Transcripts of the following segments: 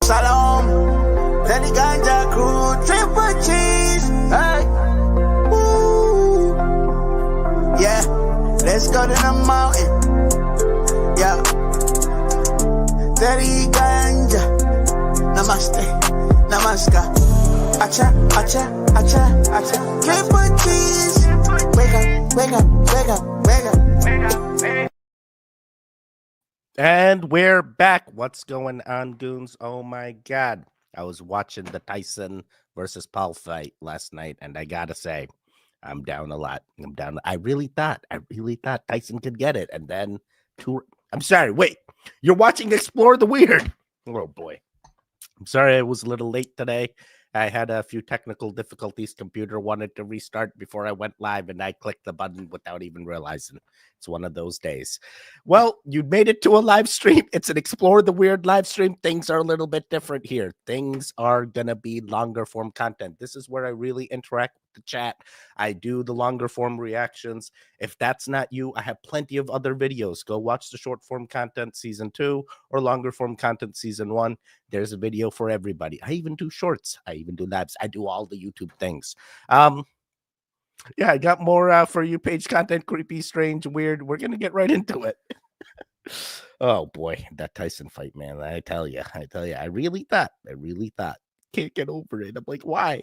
Shalom, Tedi Ganja Crew, triple cheese. Hey, woo. Yeah, let's go to the mountain. Yeah, Tedi Ganja. Namaste, namaskar. Acha, acha, acha, acha. Triple cheese. Wake up, wake up, wake up, wake up. And we're back. What's going on, goons? Oh my God. I was watching the Tyson versus Paul fight last night, and I gotta say, I'm down a lot. I'm down. I really thought Tyson could get it. And then I'm sorry, wait. You're watching Explore the Weird. Oh boy. I'm sorry I was a little late today. I had a few technical difficulties. Computer wanted to restart before I went live, and I clicked the button without even realizing. It's one of those days. Well, you made it to a live stream. It's an Explore the Weird live stream. Things are a little bit different here. Things are going to be longer form content. This is where I really interact with the chat. I do the longer form reactions. If that's not you, I have plenty of other videos. Go watch the short form content season 2 or longer form content season 1. There's a video for everybody. I even do shorts. I even do lives. I do all the YouTube things. Yeah, I got more for you page content, creepy, strange, weird. We're going to get right into it. Oh boy, that Tyson fight, man. I tell you, I really thought, can't get over it. I'm like, why?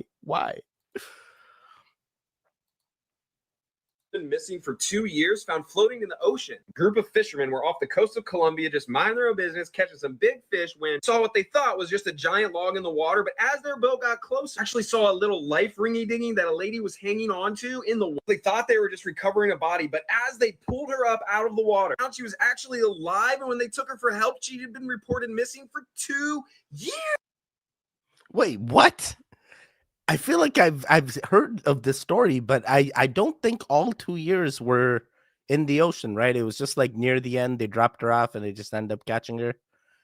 Been missing for 2 years, found floating in the ocean. A group of fishermen were off the coast of Colombia just minding their own business, catching some big fish, when saw what they thought was just a giant log in the water. But as their boat got closer, actually saw a little life ringy-dingy that a lady was hanging onto in the water. They thought they were just recovering a body, but as they pulled her up out of the water, found she was actually alive. And when they took her for help, she had been reported missing for 2 years. Wait, what? I feel like I've heard of this story, but I don't think all 2 years were in the ocean, right? It was just like near the end, they dropped her off and they just ended up catching her.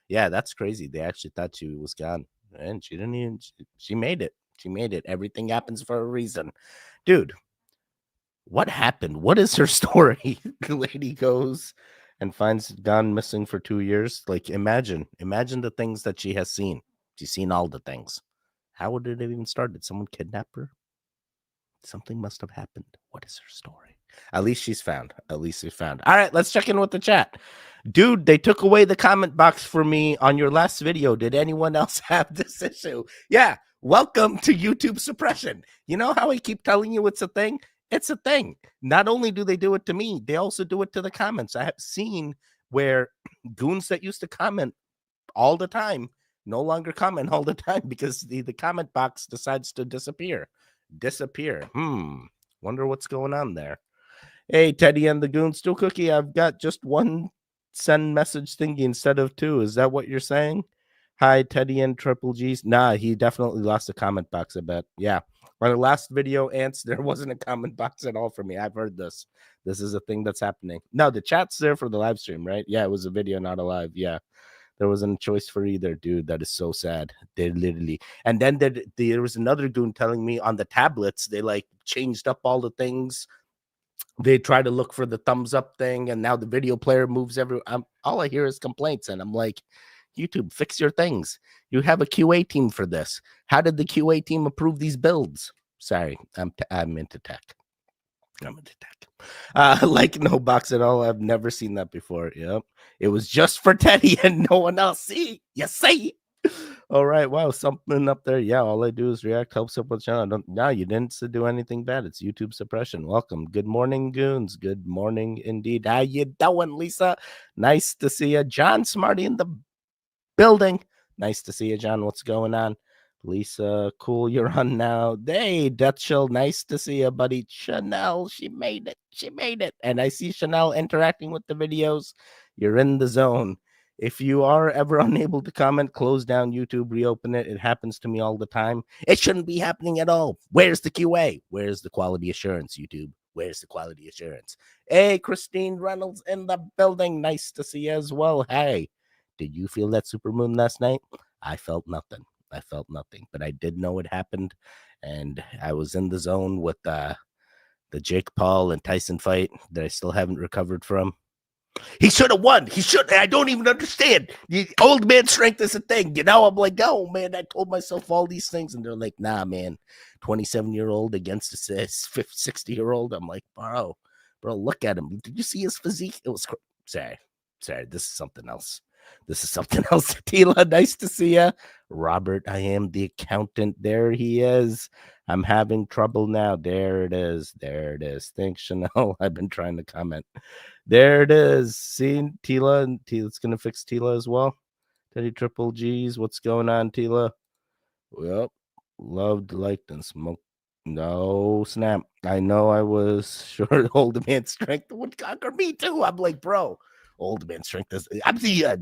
Yeah, that's crazy. They actually thought she was gone, and she didn't even. She made it. She made it. Everything happens for a reason, dude. What happened? What is her story? The lady goes and finds gone missing for 2 years. Like, imagine the things that she has seen. She's seen all the things. How would it have even started? Did someone kidnap her? Something must have happened. What is her story? At least she's found. All right, let's check in with the chat. Dude, they took away the comment box for me on your last video. Did anyone else have this issue? Yeah, welcome to YouTube suppression. You know how I keep telling you it's a thing? It's a thing. Not only do they do it to me, they also do it to the comments. I have seen where goons that used to comment all the time no longer comment all the time because the comment box decides to disappear. Wonder what's going on there. Hey, Teddy and the Goons, still cookie. I've got just one send message thingy instead of 2. Is that what you're saying? Hi, Teddy and Triple G's. Nah, he definitely lost a comment box, I bet. Yeah. On the last video, Ants, there wasn't a comment box at all for me. I've heard this. This is a thing that's happening. No, the chat's there for the live stream, right? Yeah, it was a video, not a live. Yeah. There wasn't a choice for either, dude. That is so sad. They literally, and then there was another goon telling me on the tablets, they like changed up all the things. They try to look for the thumbs up thing, and now the video player moves everywhere. All I hear is complaints, and I'm like, YouTube, fix your things. You have a QA team for this. How did the QA team approve these builds? Sorry, I'm into tech. Like no box at all. I've never seen that before. Yep. It was just for Teddy and no one else. See? You see? All right. Wow. Something up there. Yeah. All I do is react, help support the channel. No, you didn't do anything bad. It's YouTube suppression. Welcome. Good morning, goons. Good morning indeed. How you doing, Lisa? Nice to see you. John Smarty in the building. Nice to see you, John. What's going on? Lisa, cool, you're on now. Hey, Death Chill, nice to see you, buddy. Chanel, she made it. And I see Chanel interacting with the videos. You're in the zone. If you are ever unable to comment, close down YouTube, reopen it. It happens to me all the time. It shouldn't be happening at all. Where's the QA? Where's the quality assurance, YouTube? Where's the quality assurance? Hey, Christine Reynolds in the building. Nice to see you as well. Hey, did you feel that supermoon last night? I felt nothing. But I did know it happened, and I was in the zone with the Jake Paul and Tyson fight that I still haven't recovered from. He should have won. He should. I don't even understand. Old man strength is a thing. I'm like, oh man, I told myself all these things, and they're like, nah, man, 27-year-old against a 60-year-old. I'm like, bro, look at him. Did you see his physique? It was sorry. This is something else. Tila, nice to see you. Robert, I am the accountant. There he is. I'm having trouble now. There it is. Thanks, Chanel. I've been trying to comment. There it is. See, Tila, and Tila's gonna fix Tila as well. Teddy Triple G's. What's going on, Tila? Well, loved, liked, and smoked. No snap. I know I was sure old man strength would conquer me too. I'm like, bro, old man strength is. Yeah.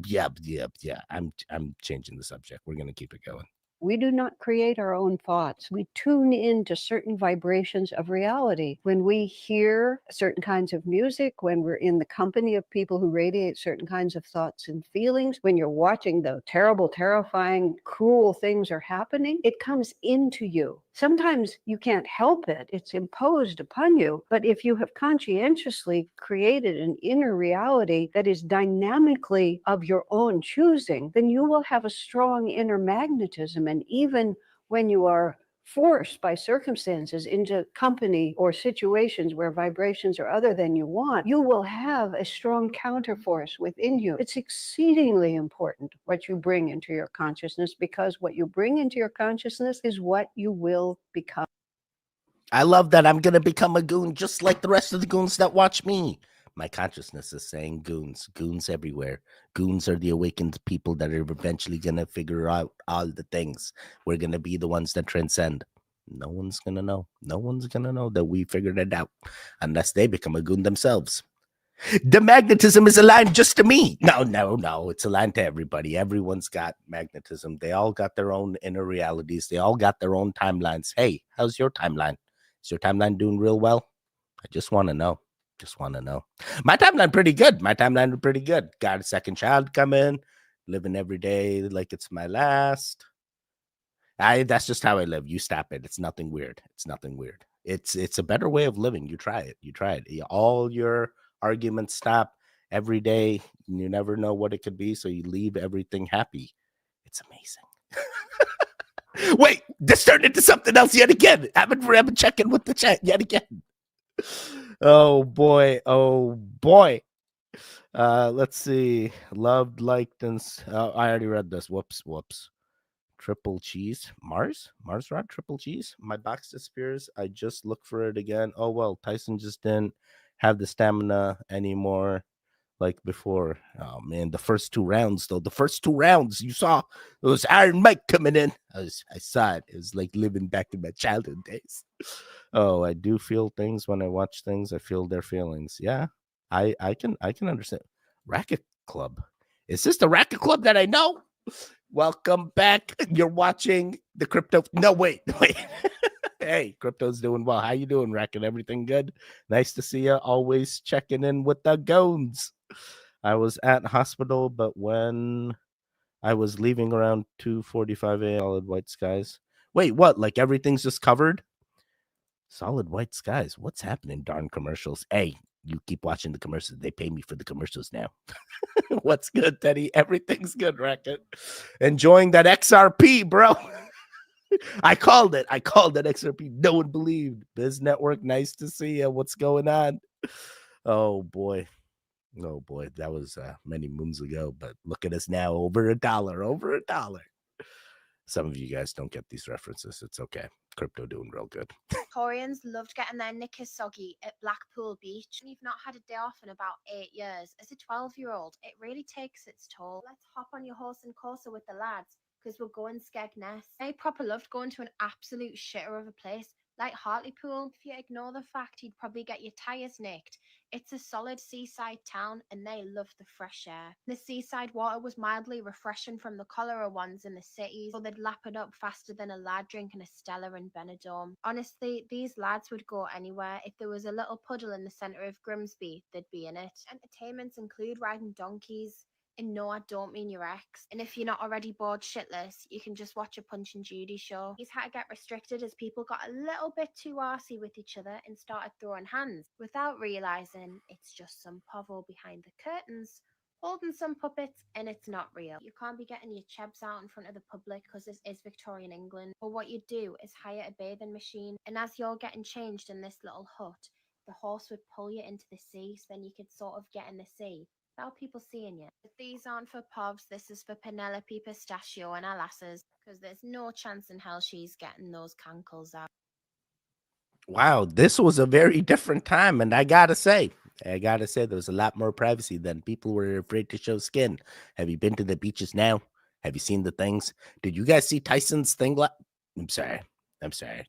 I'm changing the subject. We're gonna keep it going. We do not create our own thoughts. We tune in to certain vibrations of reality. When we hear certain kinds of music, when we're in the company of people who radiate certain kinds of thoughts and feelings, when you're watching the terrible, terrifying, cruel things are happening, it comes into you. Sometimes you can't help it. It's imposed upon you. But if you have conscientiously created an inner reality that is dynamically of your own choosing, then you will have a strong inner magnetism. And even when you are forced by circumstances into company or situations where vibrations are other than you want, you will have a strong counterforce within you. It's exceedingly important what you bring into your consciousness, because what you bring into your consciousness is what you will become. I love that I'm going to become a goon just like the rest of the goons that watch me. My consciousness is saying goons everywhere. Goons are the awakened people that are eventually going to figure out all the things. We're going to be the ones that transcend. No one's going to know. No one's going to know that we figured it out unless they become a goon themselves. The magnetism is aligned just to me. No. It's aligned to everybody. Everyone's got magnetism. They all got their own inner realities. They all got their own timelines. Hey, how's your timeline? Is your timeline doing real well? I just want to know. My timeline pretty good. Got a second child coming. Living every day like it's my last. That's just how I live. You stop it. It's nothing weird. It's a better way of living. You try it. All your arguments stop every day. You never know what it could be, so you leave everything happy. It's amazing. Wait, this turned into something else yet again. I've been checking with the chat yet again. Oh boy. Let's see. Loved, liked, and I already read this. Whoops. Triple cheese. Mars rod, triple cheese. My box disappears. I just look for it again. Oh well, Tyson just didn't have the stamina anymore like before. Oh man, the first two rounds you saw it was Iron Mike coming in. I saw it. It was like living back in my childhood days. Oh, I do feel things when I watch things. I feel their feelings. Yeah, I can understand. Racket Club. Is this the Racket Club that I know? Welcome back. You're watching the crypto. No, wait. Hey, crypto's doing well. How you doing, Racket? Everything good? Nice to see you. Always checking in with the goons. I was at hospital, but when I was leaving around 2:45 a.m., solid white skies. Wait, what? Like everything's just covered? Solid white skies. What's happening? Darn commercials. Hey, you keep watching the commercials. They pay me for the commercials now. What's good, Teddy? Everything's good, Racket. Enjoying that XRP, bro. I called it XRP. No one believed. Biz Network, nice to see you. What's going on? Oh boy. That was many moons ago, but look at us now. Over $1. Some of you guys don't get these references. It's okay. Crypto doing real good. Victorians loved getting their knickers soggy at Blackpool Beach. You've not had a day off in about 8 years. As a 12-year-old, it really takes its toll. Let's hop on your horse and courser with the lads, because we're going Skegness. I proper loved going to an absolute shitter of a place like Hartlepool. If you ignore the fact you'd probably get your tyres nicked, it's a solid seaside town and they love the fresh air. The seaside water was mildly refreshing from the cholera ones in the cities, so they'd lap it up faster than a lad drinking a Stella in Benidorm. Honestly, these lads would go anywhere. If there was a little puddle in the centre of Grimsby, they'd be in it. Entertainments include riding donkeys, And no, I don't mean your ex. And if you're not already bored shitless, you can just watch a Punch and Judy show. He's had to get restricted as people got a little bit too arsey with each other and started throwing hands without realising it's just some povo behind the curtains holding some puppets and it's not real. You can't be getting your chebs out in front of the public because this is Victorian England. But what you do is hire a bathing machine, and as you're getting changed in this little hut, the horse would pull you into the sea so then you could sort of get in the sea without people seeing you. But these aren't for Povs, this is for Penelope Pistachio and her lasses, because there's no chance in hell she's getting those cankles out. Wow, this was a very different time, and I gotta say, there was a lot more privacy then. People were afraid to show skin. Have you been to the beaches now? Have you seen the things? Did you guys see Tyson's thing? I'm sorry.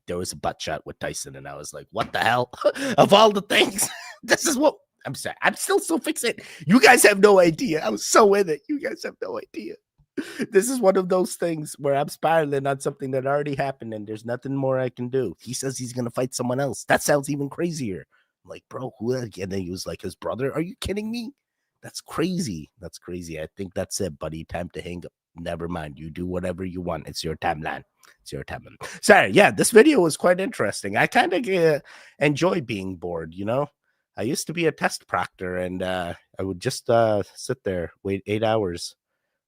There was a butt shot with Tyson, and I was like, what the hell? Of all the things, this is what I'm sorry. I'm still so fixated. You guys have no idea. I was so in it. You guys have no idea. This is one of those things where I'm spiraling on something that already happened and there's nothing more I can do. He says he's going to fight someone else. That sounds even crazier. I'm like, bro, who? And then he was like, his brother. Are you kidding me? That's crazy. That's crazy. I think that's it, buddy. Time to hang up. Never mind. You do whatever you want. It's your timeline. It's your timeline. Sorry. Yeah, this video was quite interesting. I kind of enjoy being bored, you know? I used to be a test proctor, and I would just sit there, wait 8 hours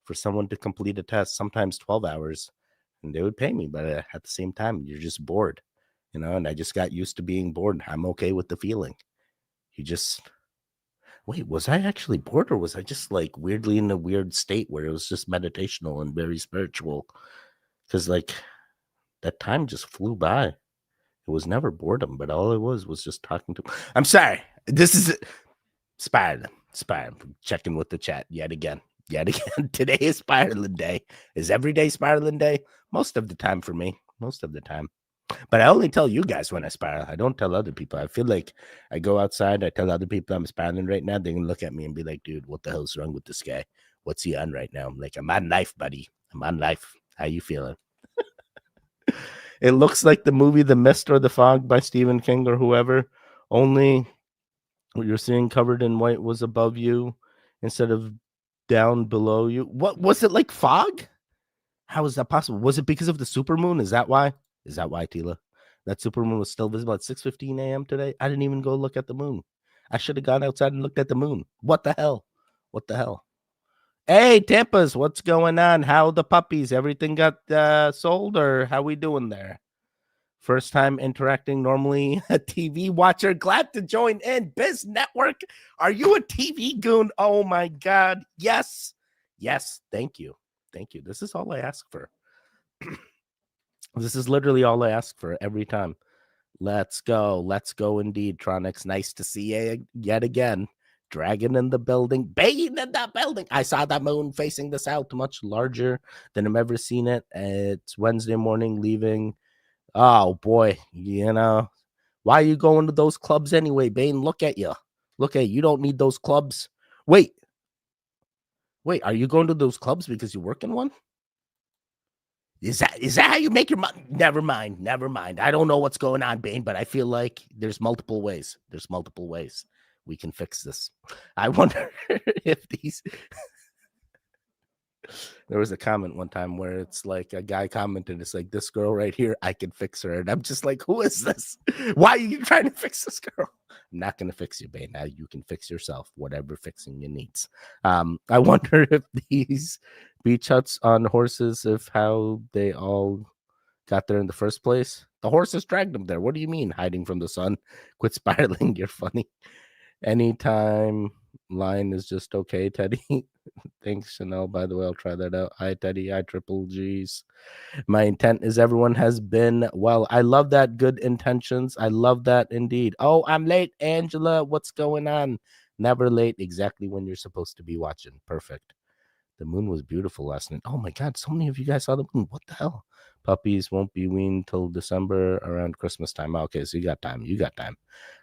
for someone to complete a test, sometimes 12 hours, and they would pay me. But at the same time, you're just bored, you know, and I just got used to being bored. I'm okay with the feeling. You just, wait, was I actually bored, or was I just like weirdly in a weird state where it was just meditational and very spiritual? Because like that time just flew by. It was never boredom, but all it was just talking to. I'm sorry. This is spiraling. Checking with the chat yet again. Today is spiraling day. Is every day spiraling day? Most of the time for me. Most of the time. But I only tell you guys when I spiral. I don't tell other people. I feel like I go outside, I tell other people I'm spiraling right now. They can look at me and be like, dude, what the hell's wrong with this guy? What's he on right now? I'm like, I'm on life, buddy. I'm on life. How you feeling? It looks like the movie The Mist or the Fog by Stephen King or whoever. Only what you're seeing covered in white was above you instead of down below you. What was it, like fog? How is that possible? Was it because of the supermoon? Is that why? Tila? That supermoon was still visible at 6:15 a.m. today? I didn't even go look at the moon. I should have gone outside and looked at the moon. What the hell? Hey, Tampa's, what's going on? How the puppies? Everything got sold, or how we doing there? First time interacting normally. A TV watcher. Glad to join in. Biz Network. Are you a TV goon? Oh my God. Yes. Thank you. This is all I ask for. This is literally all I ask for every time. Let's go indeed, Tronics. Nice to see you yet again. Dragon in the building. Bane in the building. I saw the moon facing the south, much larger than I've ever seen it. It's Wednesday morning, leaving. Oh boy, you know, why are you going to those clubs anyway, Bane? Look at you. You don't need those clubs. Wait, are you going to those clubs because you work in one? Is that how you make your money? Never mind. I don't know what's going on, Bane, but I feel like there's multiple ways. We can fix this. I wonder if these... There was a comment one time where it's like a guy commented, it's like, this girl right here, I can fix her. And I'm just like, who is this? Why are you trying to fix this girl? I'm not going to fix you, Bane. Now you can fix yourself, whatever fixing you needs. I wonder if these beach huts on horses, if how they all got there in the first place. The horses dragged them there. What do you mean hiding from the sun? Quit spiraling. You're funny. Anytime line is just okay, Teddy. Thanks, Chanel. By the way, I'll try that out. Hi, Teddy. Hi, Triple G's. My intent is everyone has been well. I love that. Good intentions. I love that indeed. Oh, I'm late, Angela. What's going on? Never late. Exactly when you're supposed to be watching. Perfect. The moon was beautiful last night. Oh my God, so many of you guys saw the moon. What the hell? Puppies won't be weaned till December around Christmas time. Okay, so you got time.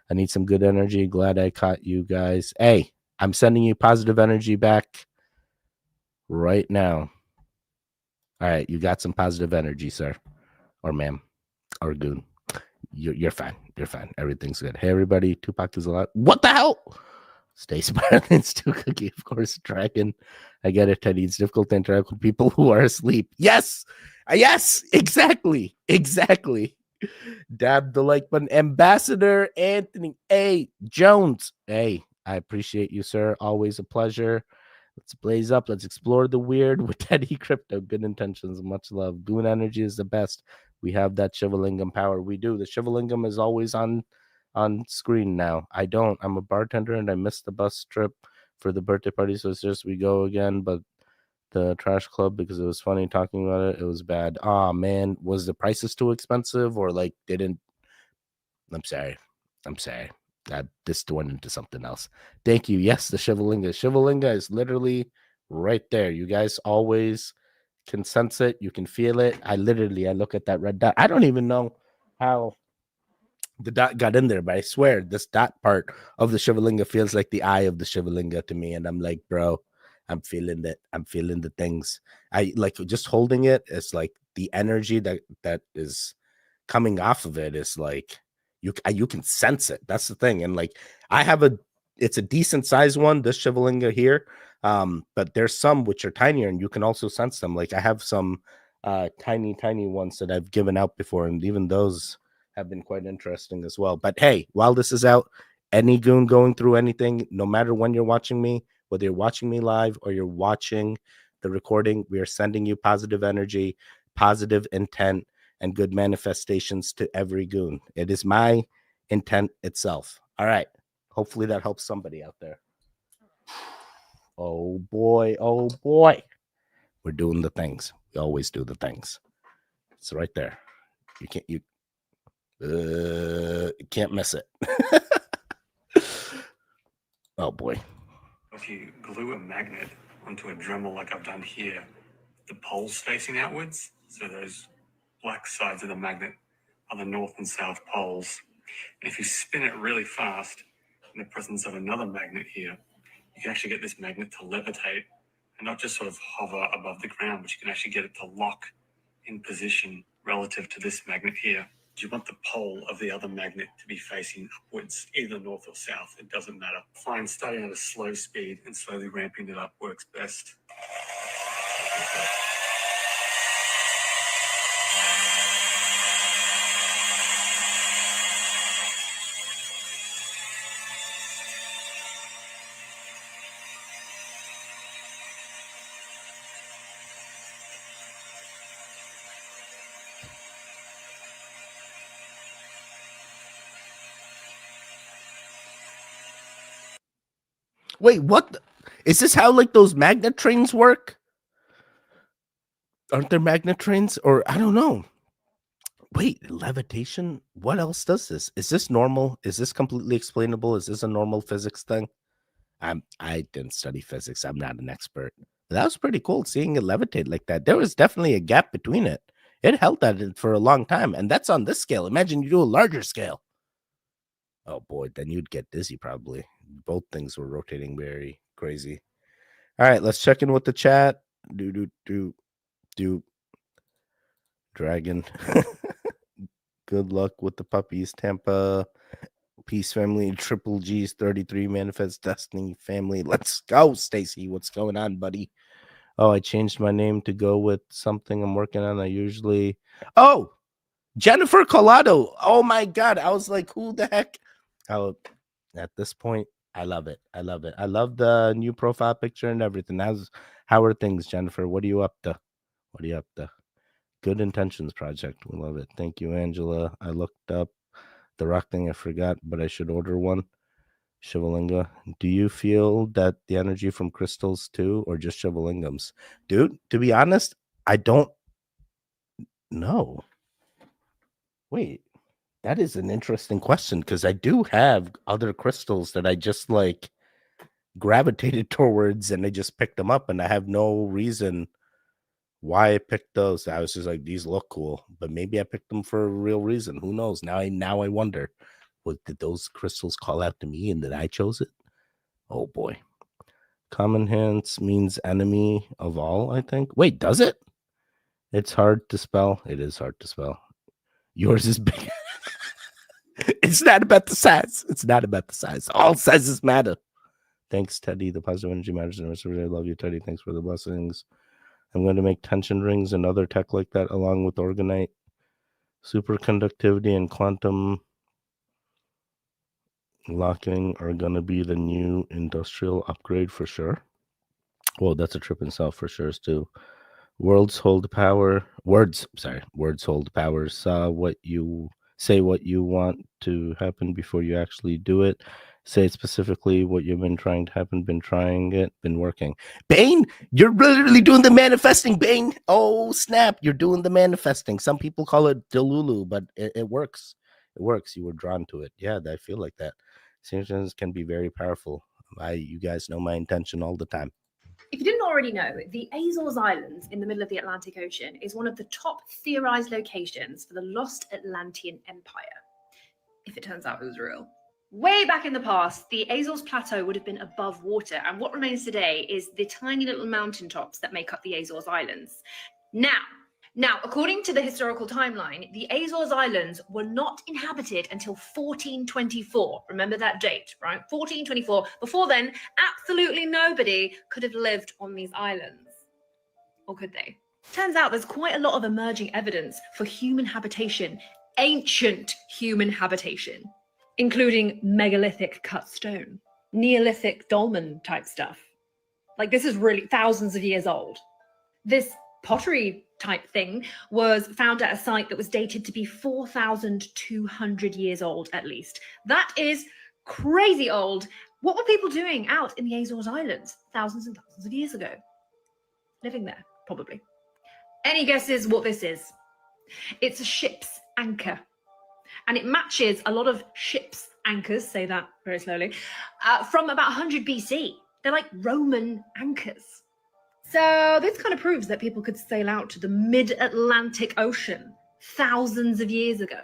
I need some good energy. Glad I caught you guys. Hey, I'm sending you positive energy back right now. All right, you got some positive energy, sir, or ma'am, or goon. You're fine. Everything's good. Hey, everybody. Tupac is alive. What the hell? Stay smiling, Stu Cookie, of course, Dragon. I get it, Teddy. It's difficult to interact with people who are asleep. Yes, yes, exactly. Dab the like button. Ambassador Anthony A. Jones. Hey, I appreciate you, sir. Always a pleasure. Let's blaze up. Let's explore the weird with Teddy Crypto. Good intentions. Much love. Goon energy is the best. We have that Shivalingam power. We do. The Shivalingam is always on screen now. I don't. I'm a bartender and I missed the bus trip for the birthday party. So it's just we go again. But the trash club, because it was funny talking about it, it was bad. Oh man, was the prices too expensive or like didn't? I'm sorry. This went into something else. Thank you. Yes, the Shivalinga. Shivalinga is literally right there. You guys always can sense it. You can feel it. I look at that red dot. I don't even know how the dot got in there, but I swear this dot part of the Shivalinga feels like the eye of the Shivalinga to me. And I'm like, bro, I'm feeling it. I'm feeling the things. I like just holding it. It's like the energy that is coming off of it is like you can sense it. That's the thing. And like it's a decent size one, this Shivalinga here. But there's some which are tinier and you can also sense them. Like I have some tiny ones that I've given out before, and even those have been quite interesting as well. But hey, while this is out, any goon going through anything, no matter when you're watching me, whether you're watching me live or you're watching the recording, we are sending you positive energy, positive intent, and good manifestations to every goon. It is my intent itself. All right. Hopefully that helps somebody out there. Oh boy. We're doing the things. We always do the things. It's right there. You can't miss it. Oh boy. If you glue a magnet onto a Dremel like I've done here, the poles facing outwards, so those black sides of the magnet are the north and south poles. And if you spin it really fast in the presence of another magnet here, you can actually get this magnet to levitate and not just sort of hover above the ground, but you can actually get it to lock in position relative to this magnet here. You want the pole of the other magnet to be facing upwards, either north or south. It doesn't matter. Fine, starting at a slow speed and slowly ramping it up works best. Wait, what? Is this how like those magnet trains work? Aren't there magnet trains? Or I don't know. Wait, levitation? What else does this? Is this normal? Is this completely explainable? Is this a normal physics thing? I didn't study physics. I'm not an expert. But that was pretty cool seeing it levitate like that. There was definitely a gap between it. It held at it for a long time. And that's on this scale. Imagine you do a larger scale. Oh boy, then you'd get dizzy probably. Both things were rotating very crazy. All right, let's check in with the chat. Do Dragon. Good luck with the puppies, Tampa. Peace family, Triple G's 33 Manifest Destiny family. Let's go, Stacy. What's going on, buddy? Oh, I changed my name to go with something I'm working on. I usually. Oh, Jennifer Collado. Oh my God. I was like, who the heck? Oh, at this point, I love it. I love the new profile picture and everything. How are things, Jennifer? What are you up to? Good Intentions Project. We love it. Thank you, Angela. I looked up the rock thing. I forgot, but I should order one. Shivalinga. Do you feel that the energy from crystals too, or just Shivalingams? Dude, to be honest, I don't know. Wait, that is an interesting question because I do have other crystals that I just like gravitated towards and I just picked them up and I have no reason why I picked those. I was just like, these look cool, but maybe I picked them for a real reason. Who knows? Now I wonder, did those crystals call out to me and that I chose it? Oh boy. Common Hands means enemy of all, I think. Wait, does it? It's hard to spell. It is hard to spell. Yours is big. It's not about the size. All sizes matter. Thanks, Teddy. The positive energy matters. I love you, Teddy. Thanks for the blessings. I'm going to make tension rings and other tech like that, along with orgonite, superconductivity, and quantum locking are going to be the new industrial upgrade for sure. Well, that's a trip in itself for sure, too. Words hold power. Words hold power. What you say, what you want to happen before you actually do it. Say specifically what you've been trying to happen, been trying it, been working. Bane, you're literally doing the manifesting, Bane. Oh, snap. You're doing the manifesting. Some people call it Delulu, but it works. It works. You were drawn to it. Yeah, I feel like that. Synchronisms can be very powerful. You guys know my intention all the time. If you didn't already know, the Azores Islands in the middle of the Atlantic Ocean is one of the top theorized locations for the lost Atlantean Empire, if it turns out it was real. Way back in the past, the Azores Plateau would have been above water, and what remains today is the tiny little mountaintops that make up the Azores Islands. Now, according to the historical timeline, the Azores Islands were not inhabited until 1424. Remember that date, right? 1424. Before then, absolutely nobody could have lived on these islands. Or could they? Turns out there's quite a lot of emerging evidence for human habitation, ancient human habitation, including megalithic cut stone, Neolithic dolmen type stuff. Like, this is really thousands of years old. This pottery type thing was found at a site that was dated to be 4,200 years old at least. That is crazy old. What were people doing out in the Azores Islands thousands and thousands of years ago? Living there, probably. Any guesses what this is? It's a ship's anchor. And it matches a lot of ships' anchors, say that very slowly, from about 100 BC. They're like Roman anchors. So this kind of proves that people could sail out to the mid-Atlantic Ocean thousands of years ago.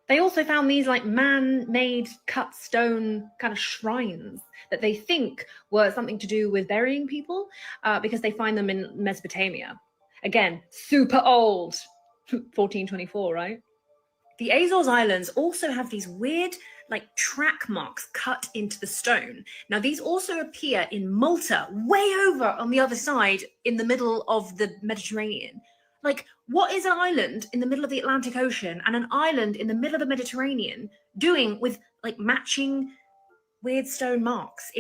They also found these like man-made cut stone kind of shrines that they think were something to do with burying people because they find them in Mesopotamia. Again, super old, 1424, right? The Azores Islands also have these weird like track marks cut into the stone. Now, these also appear in Malta, way over on the other side in the middle of the Mediterranean. Like, what is an island in the middle of the Atlantic Ocean and an island in the middle of the Mediterranean doing with like matching weird stone marks?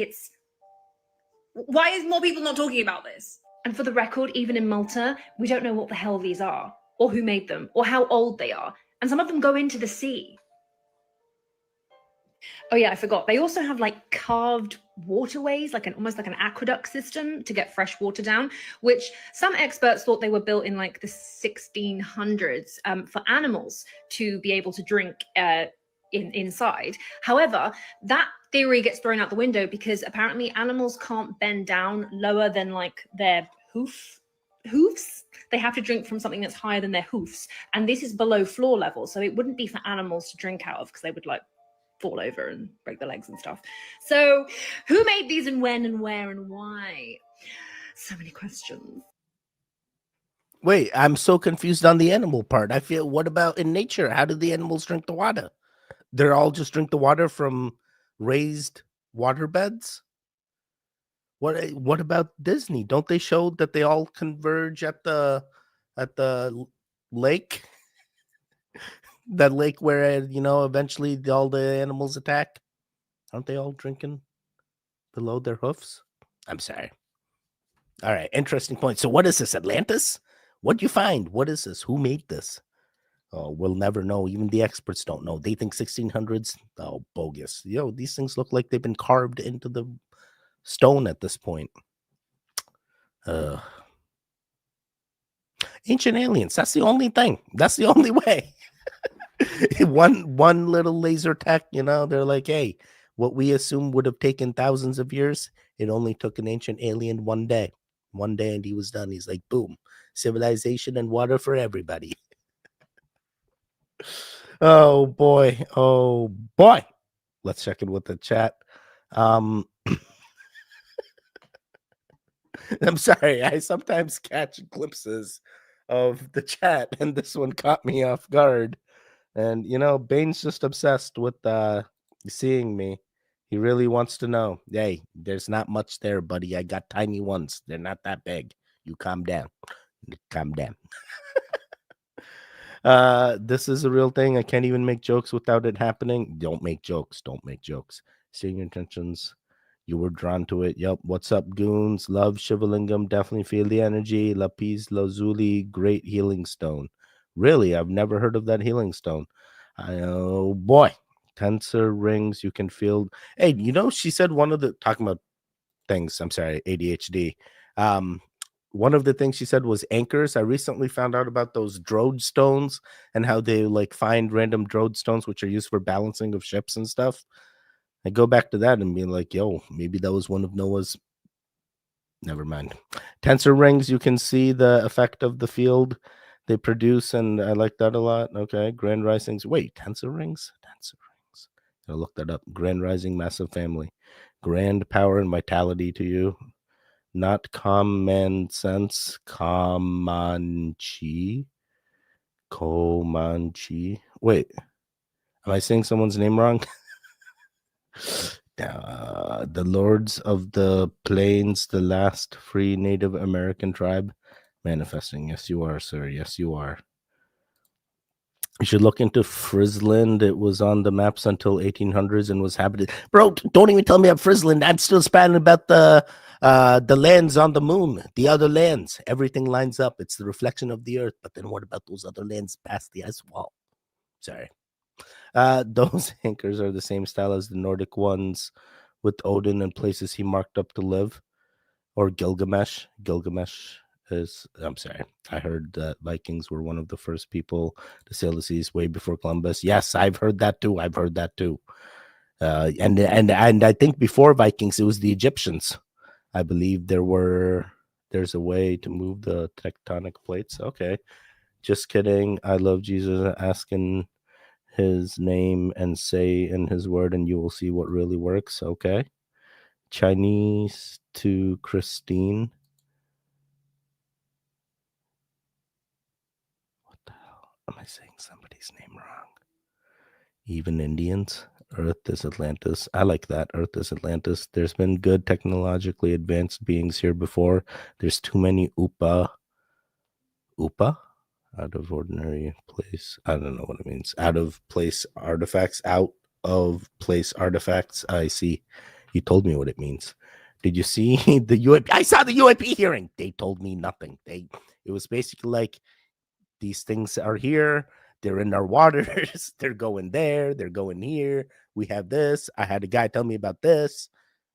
Why is more people not talking about this? And for the record, even in Malta, we don't know what the hell these are, or who made them, or how old they are. And some of them go into the sea. Oh yeah, I forgot. They also have like carved waterways, like almost like an aqueduct system to get fresh water down, which some experts thought they were built in like the 1600s for animals to be able to drink inside. However, that theory gets thrown out the window because apparently animals can't bend down lower than like their hoofs. They have to drink from something that's higher than their hoofs, and this is below floor level, so it wouldn't be for animals to drink out of because they would like fall over and break their legs and stuff. So who made these and when and where and why? So many questions. Wait, I'm so confused on the animal part. I feel, what about in nature? How do the animals drink the water? They're all just drink the water from raised water beds? What about Disney? Don't they show that they all converge at the lake? That lake where eventually all the animals attack? Aren't they all drinking below their hoofs? I'm sorry. All right, interesting point. So what is this, Atlantis? What'd you find? What is this? Who made this? Oh, we'll never know. Even the experts don't know. They think 1600s. Oh, bogus. These things look like they've been carved into the stone at this point. Ancient aliens. That's the only thing. That's the only way. one little laser tech, they're like, hey, what we assume would have taken thousands of years, it only took an ancient alien one day, and he was done. He's like, boom, civilization and water for everybody. Oh boy. Let's check in with the chat. I'm sorry, I sometimes catch glimpses of the chat, and this one caught me off guard. And Bane's just obsessed with seeing me. He really wants to know. Hey, there's not much there, buddy. I got tiny ones. They're not that big. You calm down. Calm down. This is a real thing. I can't even make jokes without it happening. Don't make jokes. Don't make jokes. Seeing your intentions. You were drawn to it. Yep. What's up, goons? Love Shivalingam. Definitely feel the energy. Lapis lazuli. Great healing stone. Really? I've never heard of that healing stone. Oh, boy. Tensor rings. You can feel. Hey, you know, she said one of the. Talking about things. I'm sorry. ADHD. One of the things she said was anchors. I recently found out about those Drode stones and how they like find random Drode stones, which are used for balancing of ships and stuff. I go back to that and be like, yo, maybe that was one of Noah's. Never mind. Tensor rings, you can see the effect of the field they produce, and I like that a lot. Okay. Grand risings. Wait, tensor rings? Tensor rings. I'll look that up. Grand rising, massive family. Grand power and vitality to you. Not common sense. Comanche. Wait, am I saying someone's name wrong? The Lords of the Plains, the last free Native American tribe. Manifesting. Yes, you are, sir. Yes, you are. You should look into Friesland. It was on the maps until 1800s and was habited. Bro, don't even tell me about Friesland. I'm still spouting about the lands on the moon, the other lands. Everything lines up. It's the reflection of the earth. But then what about those other lands past the ice wall? Sorry. Those anchors are the same style as the Nordic ones with Odin and places he marked up to live. Or Gilgamesh. Gilgamesh is, I'm sorry, I heard that Vikings were one of the first people to sail the seas way before Columbus. Yes, I've heard that too. And I think before Vikings, it was the Egyptians. I believe there's a way to move the tectonic plates. Okay. Just kidding. I love Jesus. Asking his name and say in his word, and you will see what really works. Okay. Chinese to Christine. What the hell? Am I saying somebody's name wrong? Even Indians. Earth is Atlantis. I like that. Earth is Atlantis. There's been good technologically advanced beings here before. There's too many Upa? Out of ordinary place. I don't know what it means. Out of place artifacts. Out of place artifacts. I see. You told me what it means. Did you see the UAP? I saw the UAP hearing. They told me nothing. It was basically like, these things are here. They're in our waters. They're going there. They're going here. We have this. I had a guy tell me about this.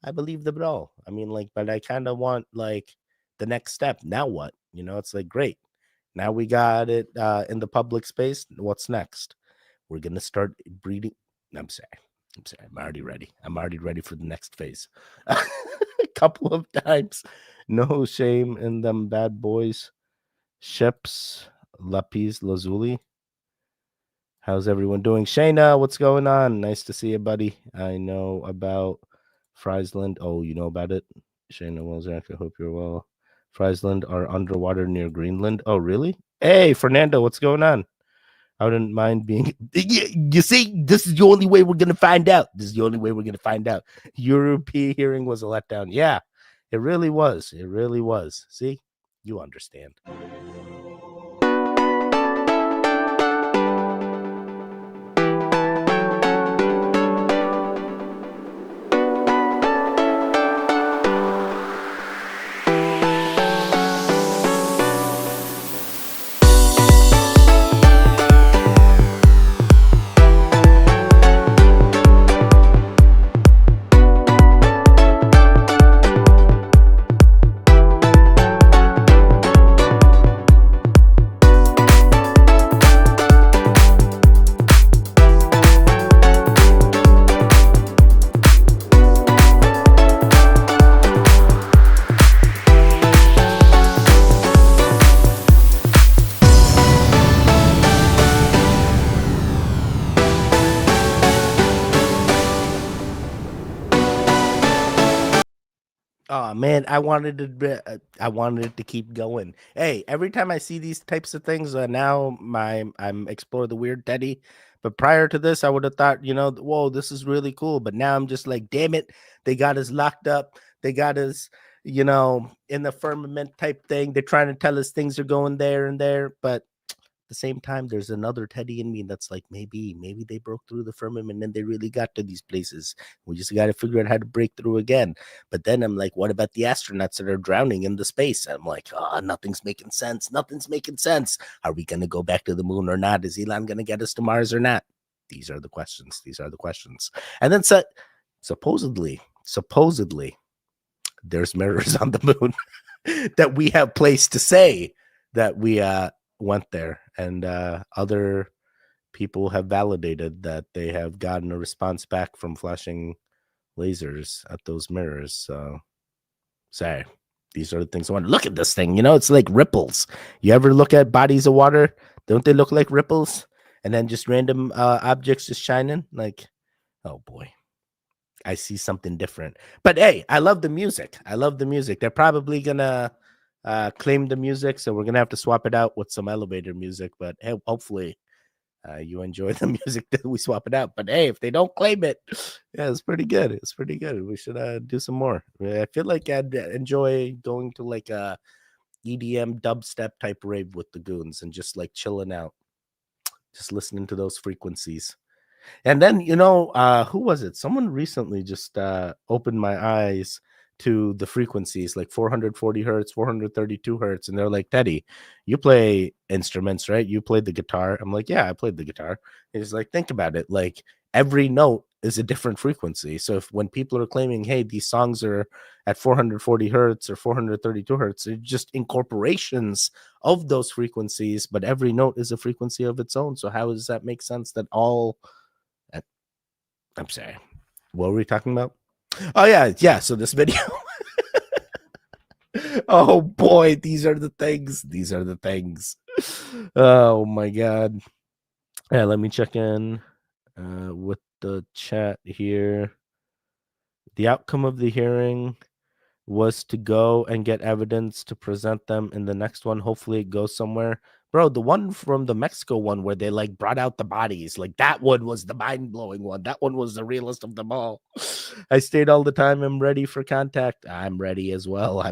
I believe them all. I mean, like, but I kind of want like the next step. Now what? You know, it's like, great. Now we got it in the public space. What's next? We're going to start breeding. I'm sorry. I'm already ready. I'm already ready for the next phase. A couple of times. No shame in them bad boys. Ships. Lapis lazuli. How's everyone doing? Shayna, what's going on? Nice to see you, buddy. I know about Friesland. Oh, you know about it? Shayna Welzak, I hope you're well. Friesland are underwater near Greenland. Oh, really? Hey, Fernando, what's going on? I wouldn't mind being... You see, this is the only way we're going to find out. European hearing was a letdown. Yeah, it really was. See? You understand. Oh man, I wanted it to keep going. Hey, every time I see these types of things, now I'm explore the weird Teddy. But prior to this, I would have thought, whoa, this is really cool. But now I'm just like, damn it, they got us locked up. They got us, in the firmament type thing. They're trying to tell us things are going there and there, but the same time, there's another Teddy in me that's like, maybe they broke through the firmament and they really got to these places. We just got to figure out how to break through again. But then I'm like, what about the astronauts that are drowning in the space? I'm like, nothing's making sense. Nothing's making sense. Are we going to go back to the moon or not? Is Elon going to get us to Mars or not? These are the questions. And then supposedly, there's mirrors on the moon that we have placed to say that we went there, and other people have validated that they have gotten a response back from flashing lasers at those mirrors. So sorry, these are the things I want. Look at this thing, it's like ripples. You ever look at bodies of water? Don't they look like ripples? And then just random objects just shining, like, oh boy, I see something different. But hey, I love the music. They're probably gonna claim the music, so we're gonna have to swap it out with some elevator music. But hey, hopefully you enjoy the music that we swap it out. But hey, if they don't claim it, yeah, it's pretty good. We should do some more. I feel like I'd enjoy going to like a EDM dubstep type rave with the goons and just like chilling out, just listening to those frequencies. And then, who was it? Someone recently just opened my eyes to the frequencies, like 440 hertz, 432 hertz. And they're like, Teddy, you play instruments, right? You played the guitar. I'm like, yeah, I played the guitar. And he's like, think about it. Like every note is a different frequency. So when people are claiming, hey, these songs are at 440 hertz or 432 hertz, they're just incorporations of those frequencies, but every note is a frequency of its own. So how does that make sense that all... I'm sorry. What were we talking about? Oh, yeah. So this video. Oh, boy. These are the things. Oh, my God. Yeah, let me check in with the chat here. The outcome of the hearing was to go and get evidence to present them in the next one. Hopefully it goes somewhere. Bro, the one from the Mexico one where they like brought out the bodies, like that one was the mind-blowing one. That one was the realest of them all. I stayed all the time. I'm ready for contact. I'm ready as well. I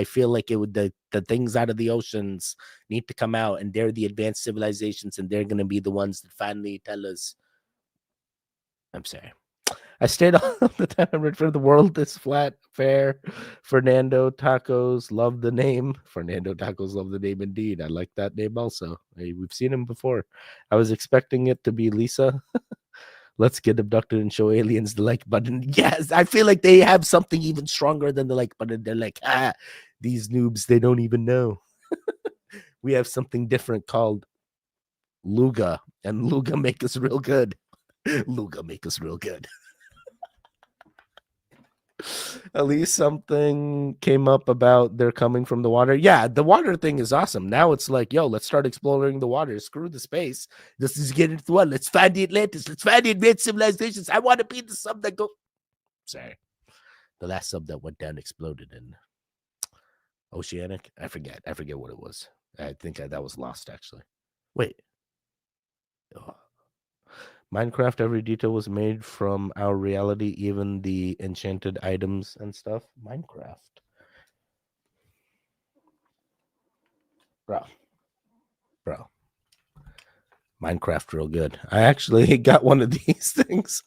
feel like the things out of the oceans need to come out, and they're the advanced civilizations, and they're going to be the ones that finally tell us. I'm sorry. I stayed all the time. I'm ready for the world is flat, fair. Fernando Tacos, love the name. Fernando Tacos, love the name indeed. I like that name also. Hey, we've seen him before. I was expecting it to be Lisa. Let's get abducted and show aliens the like button. Yes, I feel like they have something even stronger than the like button. They're like, these noobs, they don't even know. We have something different called Luga, and Luga make us real good. Luga make us real good. At least something came up about they're coming from the water. Yeah, the water thing is awesome. Now it's like, yo, let's start exploring the water. Screw the space. This is getting to one. Let's find the Atlantis. Let's find the advanced civilizations. I want to be the sub that go. Sorry. The last sub that went down exploded in Oceanic. I forget what it was. I think that was Lost, actually. Wait. Oh. Minecraft, every detail was made from our reality, even the enchanted items and stuff. Minecraft. Bro. Minecraft real good. I actually got one of these things.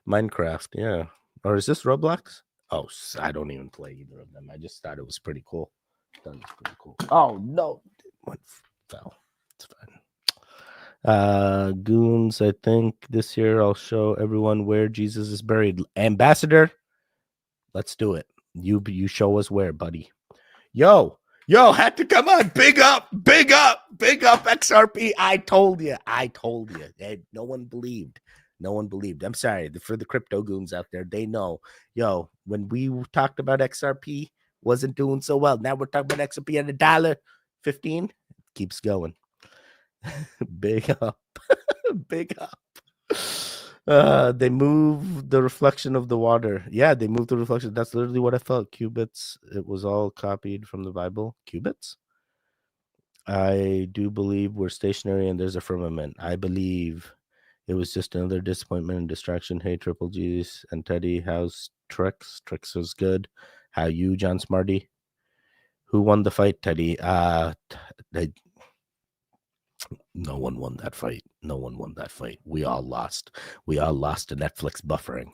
Minecraft, yeah. Or is this Roblox? Oh, I don't even play either of them. I just thought it was pretty cool. Oh, no. One fell. It's fine. Goons, I think this year I'll show everyone where Jesus is buried. Ambassador, let's do it. You show us where, buddy. Yo, had to come on. Big up XRP. I told you. And no one believed. I'm sorry for the crypto goons out there. They know. Yo, when we talked about XRP, wasn't doing so well. Now we're talking about XRP at $1.15. Keeps going. Big up. They move the reflection of the water. Yeah, they move the reflection. That's literally what I felt. Cubits. It was all copied from the Bible. Cubits. I do believe we're stationary and there's a firmament. I believe it was just another disappointment and distraction. Hey, Triple G's and Teddy, how's Tricks? Tricks was good. How you, John Smarty? Who won the fight, Teddy? No one won that fight. No one won that fight. We all lost. We all lost to Netflix buffering.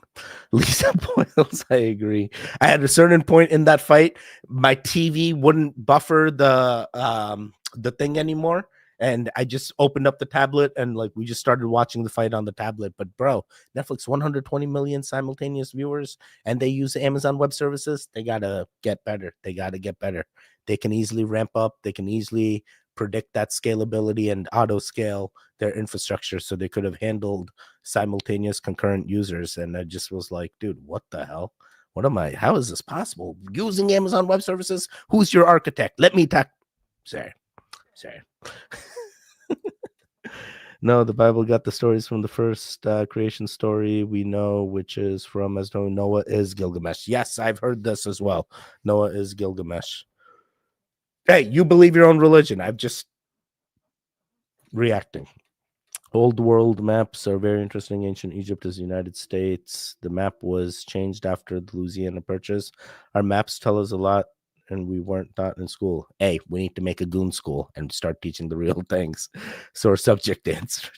Lisa Boyles, I agree. I had a certain point in that fight, my TV wouldn't buffer the thing anymore. And I just opened up the tablet and like we just started watching the fight on the tablet. But bro, Netflix 120 million simultaneous viewers and they use Amazon Web Services. They gotta get better. They gotta get better. They can easily ramp up. They can easily predict that scalability and auto scale their infrastructure so they could have handled simultaneous concurrent users. And I just was like, dude, what the hell? What am I? How is this possible? Using Amazon Web Services? Who's your architect? Let me talk. Sorry. No, the Bible got the stories from the first creation story we know, which is from as though Noah is Gilgamesh. Yes, I've heard this as well. Noah is Gilgamesh. Hey, you believe your own religion. I'm just reacting. Old world maps are very interesting. Ancient Egypt is the United States. The map was changed after the Louisiana Purchase. Our maps tell us a lot, and we weren't taught in school. Hey, we need to make a goon school and start teaching the real things. Source subject answers.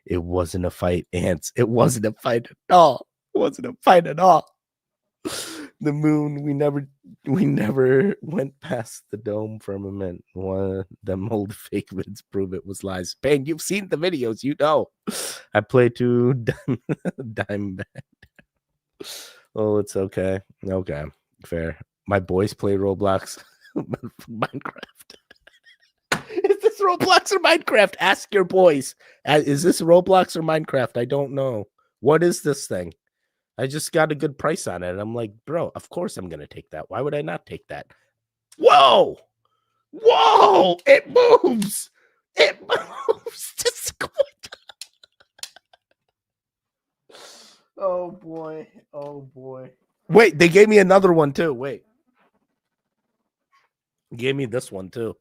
It wasn't a fight, Ants. It wasn't a fight at all. It wasn't a fight at all. The moon, we never went past the dome firmament. One of them old fake vids prove it was lies. Payne, you've seen the videos, you know. I play to Diamondback. Oh, it's okay. Okay, fair. My boys play Roblox. Minecraft. Is this Roblox or Minecraft? Ask your boys. Is this Roblox or Minecraft? I don't know. What is this thing? I just got a good price on it. And I'm like, bro, of course I'm going to take that. Why would I not take that? Whoa! Whoa! It moves! It moves! Just oh, boy. Oh, boy. Wait, they gave me another one, too. Wait. Gave me this one, too.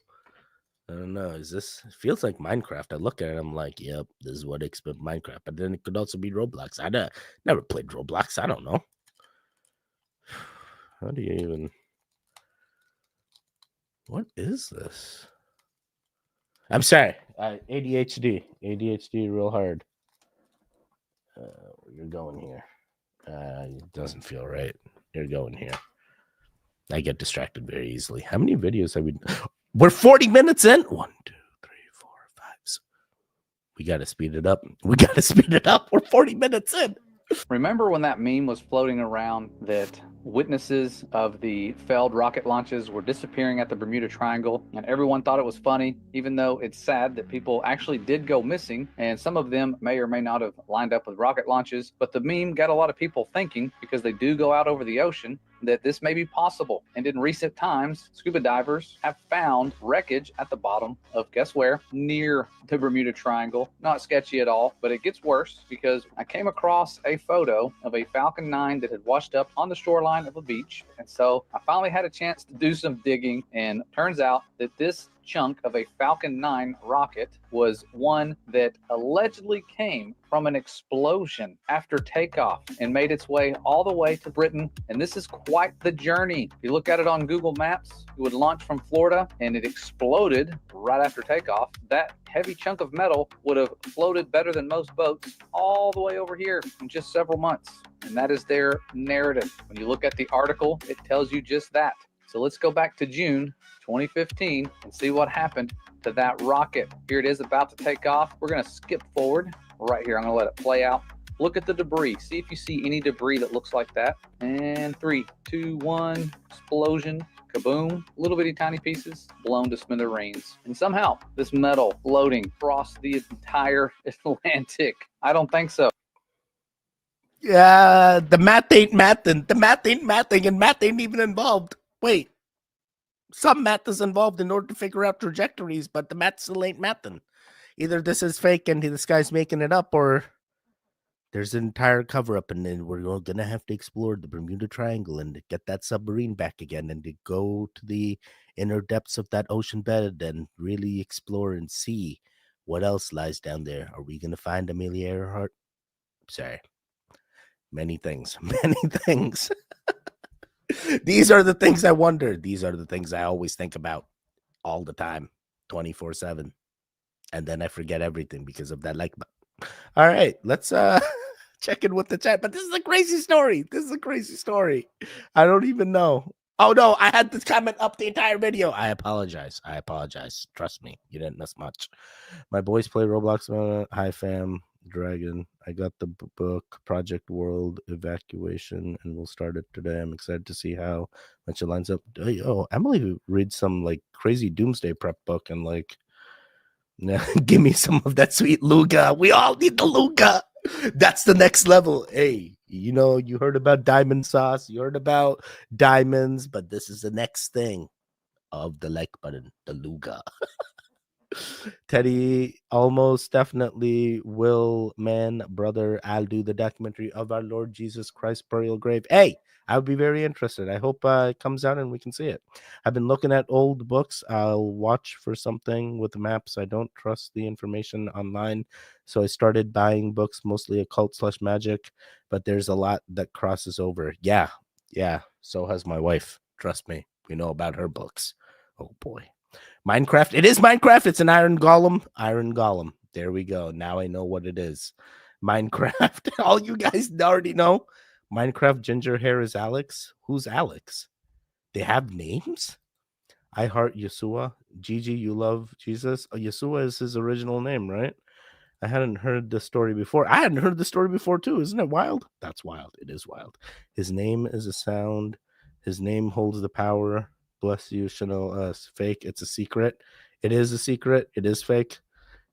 I don't know. Is this? It feels like Minecraft. I look at it, I'm like, yep, this is what I expect Minecraft. But then it could also be Roblox. I never played Roblox. I don't know. How do you even? What is this? I'm sorry. ADHD real hard. You're going here. It doesn't feel right. You're going here. I get distracted very easily. How many videos have we? We're 40 minutes in. 1, 2, 3, 4, 5. We got to speed it up. We're 40 minutes in. Remember when that meme was floating around that witnesses of the failed rocket launches were disappearing at the Bermuda Triangle, and everyone thought it was funny, even though it's sad that people actually did go missing, and some of them may or may not have lined up with rocket launches. But the meme got a lot of people thinking, because they do go out over the ocean, that this may be possible. And in recent times, scuba divers have found wreckage at the bottom of, guess where? Near the Bermuda Triangle. Not sketchy at all, but it gets worse, because I came across a photo of a Falcon 9 that had washed up on the shoreline of a beach. And so I finally had a chance to do some digging, and turns out that this chunk of a Falcon 9 rocket was one that allegedly came from an explosion after takeoff and made its way all the way to Britain. And this is quite the journey. If you look at it on Google Maps, it would launch from Florida and it exploded right after takeoff. That heavy chunk of metal would have floated better than most boats all the way over here in just several months. And that is their narrative. When you look at the article, it tells you just that. So let's go back to June 2015 and see what happened to that rocket. Here it is about to take off. We're going to skip forward right here. I'm going to let it play out. Look at the debris. See if you see any debris that looks like that. And 3, 2, 1, explosion. Kaboom. Little bitty tiny pieces blown to smithereens. And somehow this metal floating across the entire Atlantic. I don't think so. Yeah, the math ain't mathing. The math ain't mathing, and math ain't even involved. Wait. Some math is involved in order to figure out trajectories, but the math still ain't mathing. Either this is fake and this guy's making it up, or There's an entire cover up, and then we're going to have to explore the Bermuda Triangle and get that submarine back again and to go to the inner depths of that ocean bed and really explore and see what else lies down there. Are we going to find Amelia Earhart? Sorry. Many things. Many things. These are the things I wonder. These are the things I always think about all the time, 24/7. And then I forget everything because of that like button. All right, let's check in with the chat. But this is a crazy story. This is a crazy story. I don't even know. Oh no, I had this comment up the entire video. I apologize. I apologize. Trust me, you didn't miss much. My boys play Roblox. Hi fam, Dragon. I got the book Project World Evacuation, and we'll start it today. I'm excited to see how much it lines up. Oh, Emily reads some like crazy doomsday prep book and like. Give me some of that sweet Luga. We all need the Luga. That's the next level. Hey, you know, you heard about diamond sauce. You heard about diamonds, but this is the next thing of the like button, the Luga. Tedi almost definitely will, man, brother. I'll do the documentary of our Lord Jesus Christ burial grave. Hey, I would be very interested. I hope it comes out and we can see it. I've been looking at old books. I'll watch for something with maps. I don't trust the information online. So I started buying books, mostly occult/magic, but there's a lot that crosses over. Yeah. So has my wife. Trust me. We know about her books. Oh boy. Minecraft. It is Minecraft. It's an iron golem. Iron golem. There we go. Now I know what it is. Minecraft. All you guys already know. Minecraft ginger hair is Alex. Who's Alex? They have names? I heart Yeshua. Gigi, you love Jesus. Oh, Yeshua is his original name, right? I hadn't heard the story before. I hadn't heard the story before too. Isn't it wild? That's wild. It is wild. His name is a sound. His name holds the power. Bless you, Chanel. Fake. It's a secret. It is a secret. It is fake.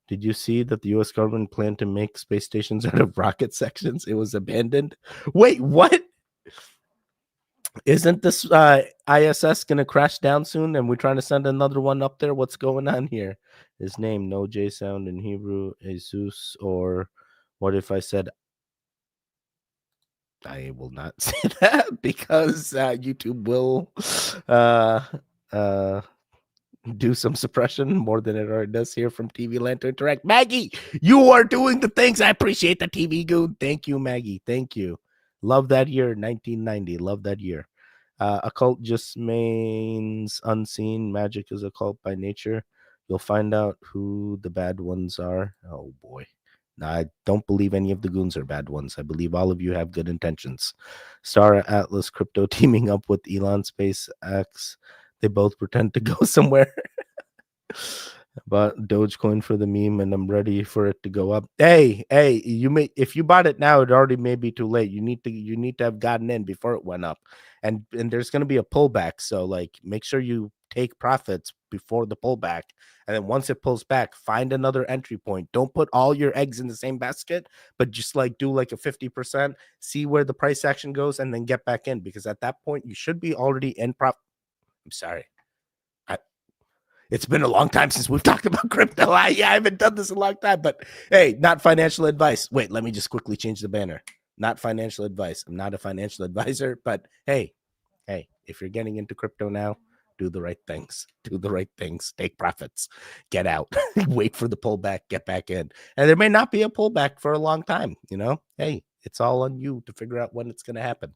Did you see that the U.S. government planned to make space stations out of rocket sections? It was abandoned. Wait, what? Isn't this ISS going to crash down soon? And we're trying to send another one up there? What's going on here? His name, no J sound in Hebrew, Jesus, or what if I said I will not say that because YouTube will do some suppression more than it already does here from TV Land to Interact. Maggie, you are doing the things. I appreciate the TV Goon. Thank you, Maggie. Thank you. Love that year, 1990. Love that year. Occult just means unseen. Magic is occult by nature. You'll find out who the bad ones are. Oh, boy. No, I don't believe any of the goons are bad ones. I believe all of you have good intentions. Star Atlas Crypto teaming up with Elon SpaceX. They both pretend to go somewhere. Bought Dogecoin for the meme, and I'm ready for it to go up. Hey, you may, if you bought it now, it already may be too late. You need to have gotten in before it went up, and there's going to be a pullback. So like, make sure you take profits before the pullback, and then once it pulls back, find another entry point. Don't put all your eggs in the same basket, but just like do like a 50%, see where the price action goes, and then get back in, because at that point you should be already in profit. I'm sorry. It's been a long time since we've talked about crypto. I haven't done this in a long time, but hey, not financial advice. Wait, let me just quickly change the banner. Not financial advice. I'm not a financial advisor, but hey, if you're getting into crypto now, do the right things. Do the right things. Take profits. Get out. Wait for the pullback. Get back in. And there may not be a pullback for a long time. You know, hey, it's all on you to figure out when it's going to happen.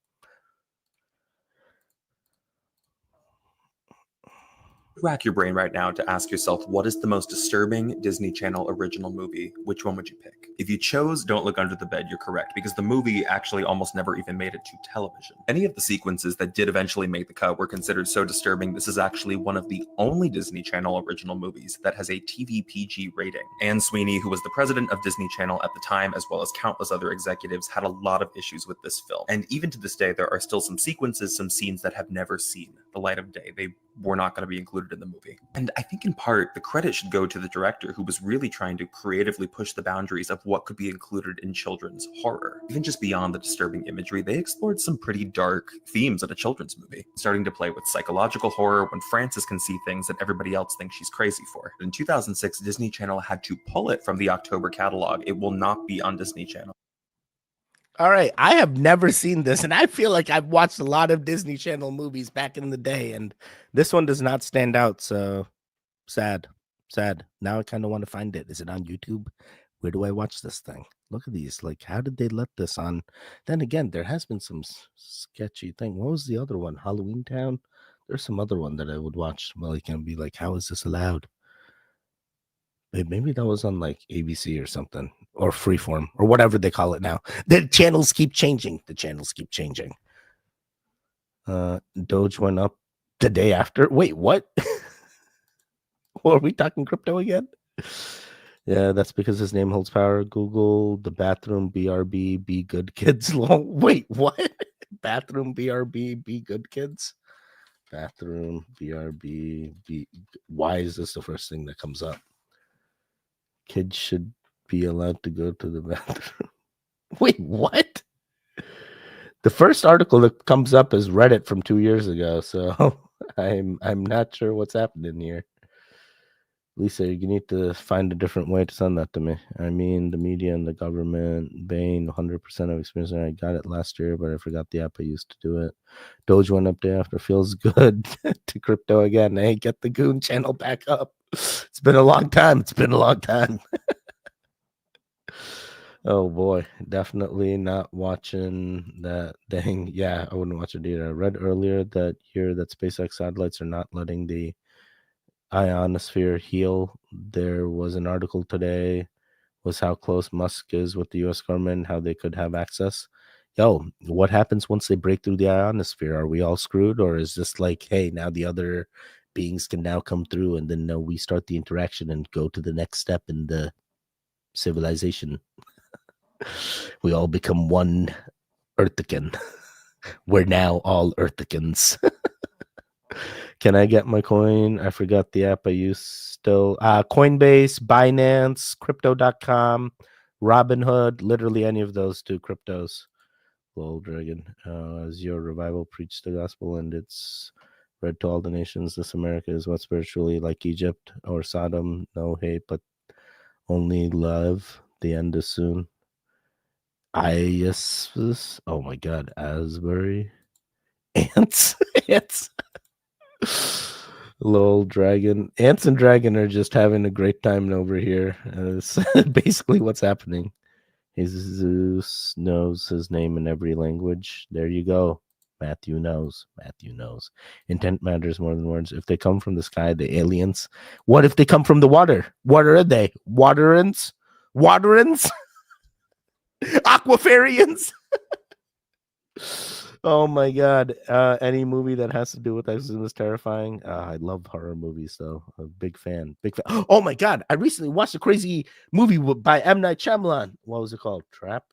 Rack your brain right now to ask yourself, what is the most disturbing Disney Channel original movie? Which one would you pick? If you chose Don't Look Under the Bed, you're correct, because the movie actually almost never even made it to television. Any of the sequences that did eventually make the cut were considered so disturbing, this is actually one of the only Disney Channel original movies that has a TV PG rating. Anne Sweeney, who was the president of Disney Channel at the time, as well as countless other executives, had a lot of issues with this film. And even to this day, there are still some sequences, some scenes that have never seen the light of day. They were not going to be included in the movie. And I think in part, the credit should go to the director, who was really trying to creatively push the boundaries of what could be included in children's horror. Even just beyond the disturbing imagery, they explored some pretty dark themes in a children's movie, starting to play with psychological horror when Frances can see things that everybody else thinks she's crazy for. In 2006, Disney Channel had to pull it from the October catalog. It will not be on Disney Channel. All right, I have never seen this, and I feel like I've watched a lot of Disney Channel movies back in the day, and this one does not stand out. So sad. Now I kind of want to find it. Is it on YouTube? Where do I watch this thing? Look at these. Like, how did they let this on? Then again, there has been some sketchy thing. What was the other one? Halloween Town? There's some other one that I would watch. Well, you can be like, how is this allowed? Maybe that was on like ABC or something, or Freeform, or whatever they call it now. The channels keep changing. Doge went up the day after. Wait, what? Well, are we talking crypto again? Yeah, that's because his name holds power. Google the bathroom BRB, be good kids. Wait, what? Bathroom BRB, be good kids? Bathroom BRB, be. Why is this the first thing that comes up? Kids should be allowed to go to the bathroom. Wait, what? The first article that comes up is Reddit from 2 years ago, so I'm not sure what's happening here. Lisa, you need to find a different way to send that to me. I mean, the media and the government, Bain, 100% of experience. I got it last year, but I forgot the app I used to do it. Doge went up day after. Feels good to crypto again. Hey, get the Goon channel back up. It's been a long time. Oh boy, definitely not watching that thing. Yeah, I wouldn't watch it either. I read earlier that year that SpaceX satellites are not letting the ionosphere heal. There was an article today, was how close Musk is with the US government, how they could have access. Yo, what happens once they break through the ionosphere? Are we all screwed? Or is this like, hey, now the other beings can now come through, and then we start the interaction and go to the next step in the civilization? We all become one Earthican. We're now all Earthicans. Can I get my coin? I forgot the app I use still. Coinbase, Binance, Crypto.com, Robinhood, literally any of those two cryptos. Lol Dragon. As your revival preached the gospel, and it's read to all the nations. This America is what spiritually like Egypt or Sodom. No hate, but only love. The end is soon. Oh my God. Asbury. Ants. Lol Dragon. Ants and Dragon are just having a great time over here. It's basically what's happening. Jesus knows his name in every language. There you go. Matthew knows. Intent matters more than words. If they come from the sky, the aliens. What if they come from the water? What are they? Waterins? Aquafarians? Oh my God. Any movie that has to do with this is terrifying. I love horror movies, though. A big fan. Oh my God. I recently watched a crazy movie by M. Night Shyamalan. What was it called? Trap?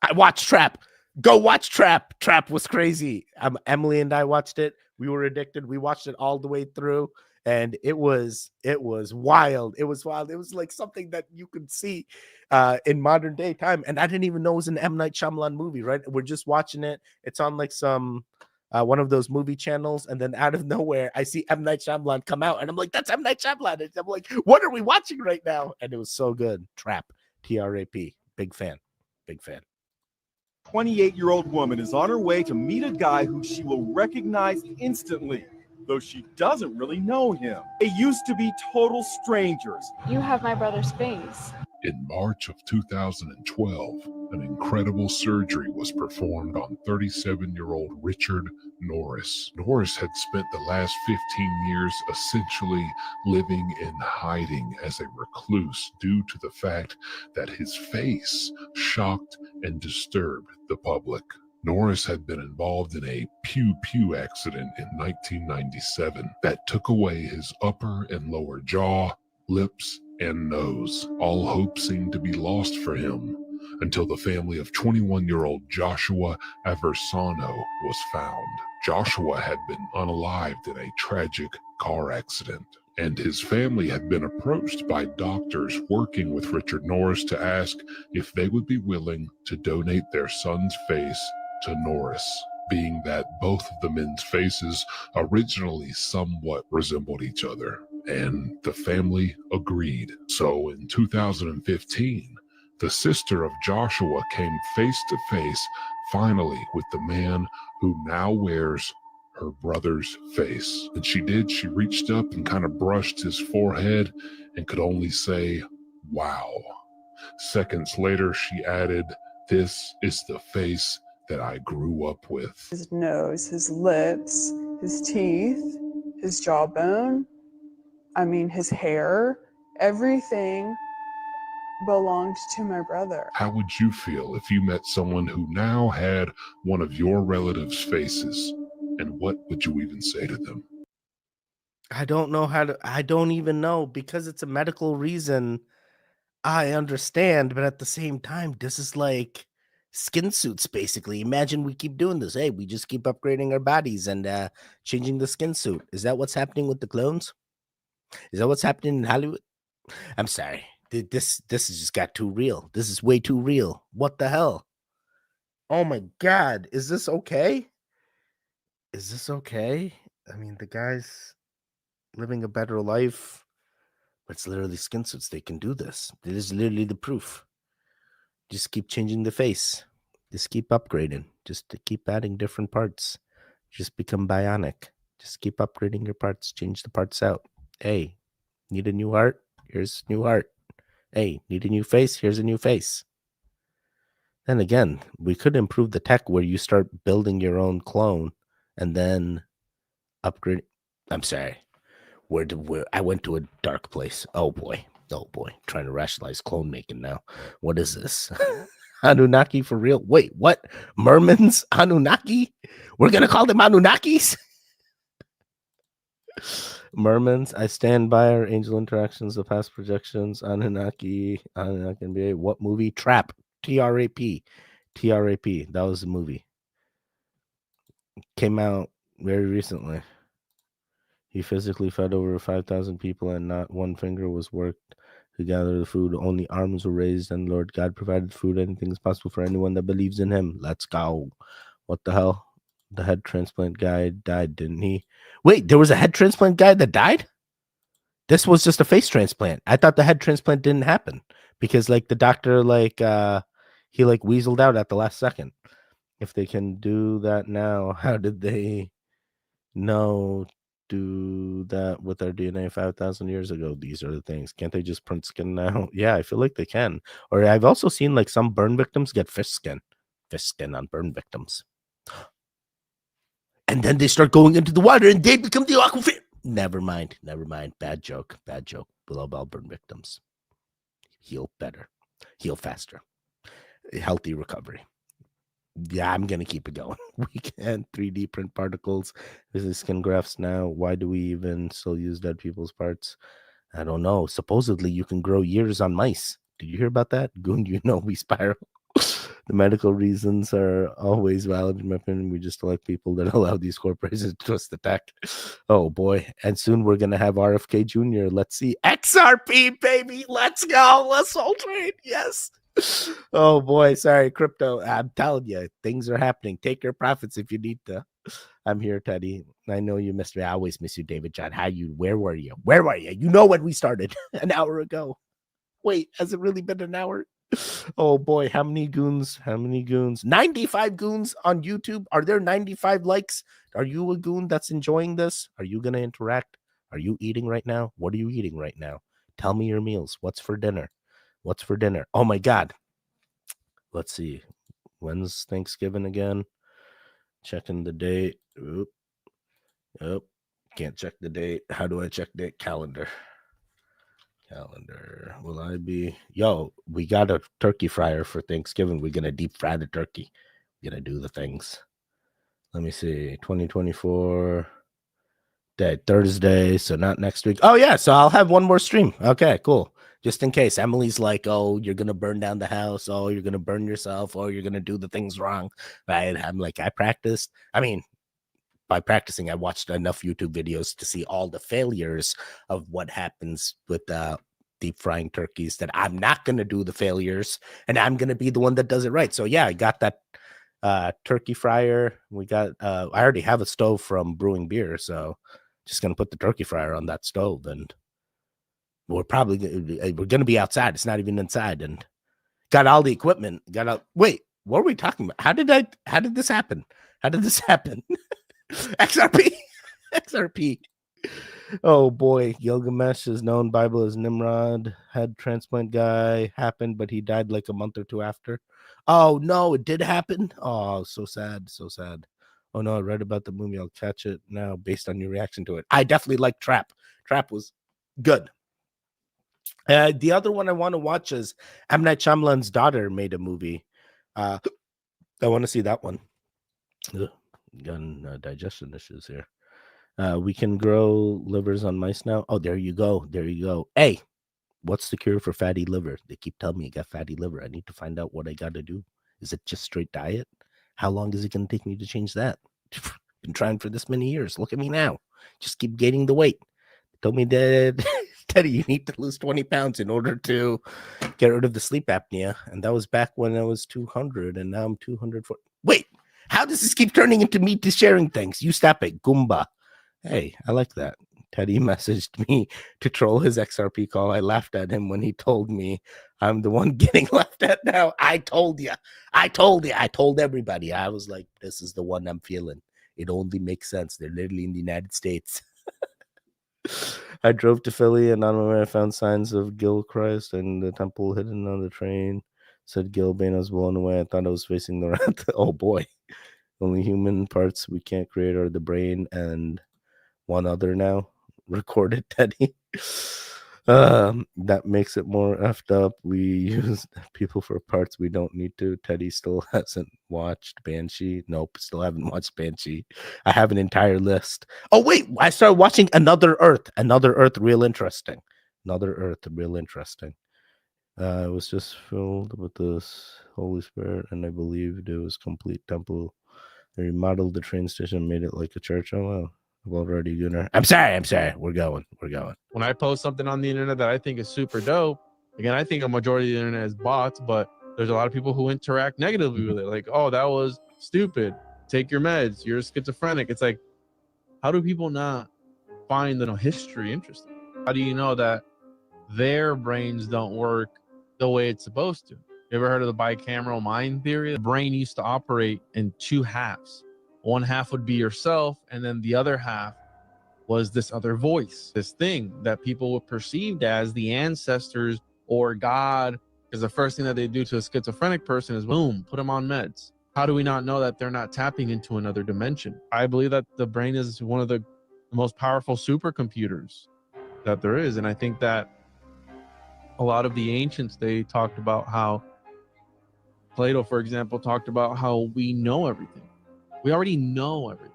I watched Trap. Go watch Trap. Trap was crazy. Emily and I watched it. We were addicted. We watched it all the way through. And it was wild. It was like something that you could see in modern day time. And I didn't even know it was an M. Night Shyamalan movie, right? We're just watching it. It's on like some one of those movie channels. And then out of nowhere, I see M. Night Shyamalan come out. And I'm like, that's M. Night Shyamalan. And I'm like, what are we watching right now? And it was so good. Trap. T-R-A-P. Big fan. 28-year-old woman is on her way to meet a guy who she will recognize instantly, though she doesn't really know him. They used to be total strangers. You have my brother's face. In March of 2012, an incredible surgery was performed on 37-year-old Richard Norris. Norris had spent the last 15 years essentially living in hiding as a recluse due to the fact that his face shocked and disturbed the public. Norris had been involved in a pew-pew accident in 1997 that took away his upper and lower jaw, lips, and nose. All hope seemed to be lost for him until the family of 21-year-old Joshua Aversano was found. Joshua had been unalived in a tragic car accident, and his family had been approached by doctors working with Richard Norris to ask if they would be willing to donate their son's face to Norris, being that both of the men's faces originally somewhat resembled each other, and the family agreed. So in 2015, The sister of Joshua came face to face finally with the man who now wears her brother's face. And she reached up and kind of brushed his forehead and could only say, "Wow." Seconds later, she added, "This is the face that I grew up with." His nose, his lips, his teeth, his jawbone, his hair, everything belonged to my brother. How would you feel if you met someone who now had one of your relatives' faces? And what would you even say to them? I don't even know, because it's a medical reason. I understand, but at the same time, this is like skin suits, basically. Imagine we keep doing this. Hey, we just keep upgrading our bodies and changing the skin suit. Is that what's happening with the clones? Is that what's happening in Hollywood? I'm sorry. This has just got too real. This is way too real. What the hell? Oh my God. Is this okay? Is this okay? I mean, the guy's living a better life. But it's literally skin suits. They can do this. It is literally the proof. Just keep changing the face. Just keep upgrading. Just to keep adding different parts. Just become bionic. Just keep upgrading your parts. Change the parts out. Hey, need a new heart? Here's a new heart. Hey, need a new face? Here's a new face. Then again, we could improve the tech where you start building your own clone and then upgrade. I'm sorry. Where I went to a dark place. Oh boy. Trying to rationalize clone making now. What is this? Anunnaki for real? Wait, what? Mermans? Anunnaki? We're gonna call them Anunnakis? Mermans. I stand by our angel interactions, the past projections. Anunnaki NBA. What movie? Trap. TRAP. TRAP. That was the movie. Came out very recently. He physically fed over 5,000 people, and not one finger was worked to gather the food. Only arms were raised, and Lord God provided food. Anything is possible for anyone that believes in him. Let's go. What the hell? The head transplant guy died, didn't he? Wait, there was a head transplant guy that died? This was just a face transplant. I thought the head transplant didn't happen because, like, the doctor, he weaseled out at the last second. If they can do that now, how did they know do that with our DNA 5,000 years ago? These are the things. Can't they just print skin now? Yeah, I feel like they can. Or I've also seen some burn victims get fish skin on burn victims. And then they start going into the water and they become the aquafish. Never mind. Bad joke. Below all burn victims. Heal better. Heal faster. Healthy recovery. Yeah, I'm going to keep it going. We can 3D print particles. This is skin grafts now. Why do we even still use dead people's parts? I don't know. Supposedly, you can grow years on mice. Did you hear about that? Goon, we spiral. The medical reasons are always valid, in my opinion. We just elect people that allow these corporations to twist the tech. Oh, boy. And soon we're going to have RFK Jr. Let's see. XRP, baby. Let's go. Let's all trade. Yes. Oh boy, sorry, crypto. I'm telling you, things are happening. Take your profits if you need to. I'm here, Teddy. I know you missed me. I always miss you, David John. Where were you? You know when we started an hour ago. Wait, has it really been an hour? Oh boy, how many goons? 95 goons on YouTube. Are there 95 likes? Are you a goon that's enjoying this? Are you gonna interact? Are you eating right now? What are you eating right now? Tell me your meals. What's for dinner? Oh my God. Let's see. When's Thanksgiving again? Checking the date. Oop. Can't check the date. How do I check the calendar? Will I be? Yo, we got a turkey fryer for Thanksgiving. We're going to deep fry the turkey. We're going to do the things. Let me see. 2024. Thursday. So not next week. Oh, yeah. So I'll have one more stream. Okay, cool. Just in case. Emily's like, oh, you're going to burn down the house. Oh, you're going to burn yourself. Oh, you're going to do the things wrong. Right? I'm like, I practiced. I mean, by practicing, I watched enough YouTube videos to see all the failures of what happens with deep frying turkeys that I'm not going to do the failures and I'm going to be the one that does it right. So, yeah, I got that turkey fryer. We got, I already have a stove from brewing beer. So, just going to put the turkey fryer on that stove and we're going to be outside. It's not even inside. And Got all the equipment. Got all. Wait, what are we talking about? How did this happen? How did this happen? XRP. XRP. Oh boy, Gilgamesh is known Bible as Nimrod. Head transplant guy happened, but he died like a month or two after. Oh no, it did happen. Oh, so sad, so sad. Oh no, I read about the movie. I'll catch it now based on your reaction to it. I definitely like Trap. Trap was good. The other one I want to watch is M. Night Shyamalan's daughter made a movie. I want to see that one. Ugh, got digestion issues here. We can grow livers on mice now. Oh, there you go. There you go. Hey, what's the cure for fatty liver? They keep telling me I got fatty liver. I need to find out what I got to do. Is it just straight diet? How long is it going to take me to change that? Been trying for this many years. Look at me now. Just keep gaining the weight. Told me that, Teddy, you need to lose 20 pounds in order to get rid of the sleep apnea. And that was back when I was 200, and now I'm 204. Wait, how does this keep turning into me to sharing things? You stop it, Goomba. Hey, I like that. Teddy messaged me to troll his XRP call. I laughed at him when he told me I'm the one getting laughed at now. I told you. I told everybody. I was like, this is the one I'm feeling. It only makes sense. They're literally in the United States. I drove to Philly and on my way I found signs of Gil Christ and the temple hidden on the train. Said Gilbane. I was blown away. I thought I was facing the right. Oh boy. Only human parts we can't create are the brain and one other now. Recorded Teddy. That makes it more effed up. We use people for parts we don't need to. Teddy still hasn't watched Banshee. Nope, still haven't watched Banshee. I have an entire list. Oh wait, I started watching Another Earth. Another Earth, real interesting. Another Earth, real interesting. It was just filled with this Holy Spirit, and I believed it was complete temple. They remodeled the train station, made it like a church. Oh wow. Already Gunnar. I'm sorry. We're going. When I post something on the internet that I think is super dope, again, I think a majority of the internet is bots, but there's a lot of people who interact negatively with it. Like, oh, that was stupid. Take your meds. You're schizophrenic. It's like, how do people not find the history interesting? How do you know that their brains don't work the way it's supposed to? You ever heard of the bicameral mind theory? The brain used to operate in two halves. One half would be yourself, and then the other half was this other voice, this thing that people would perceive as the ancestors or God, because the first thing that they do to a schizophrenic person is, boom, put them on meds. How do we not know that they're not tapping into another dimension? I believe that the brain is one of the most powerful supercomputers that there is, and I think that a lot of the ancients, they talked about how, Plato, for example, talked about how we know everything. We already know everything.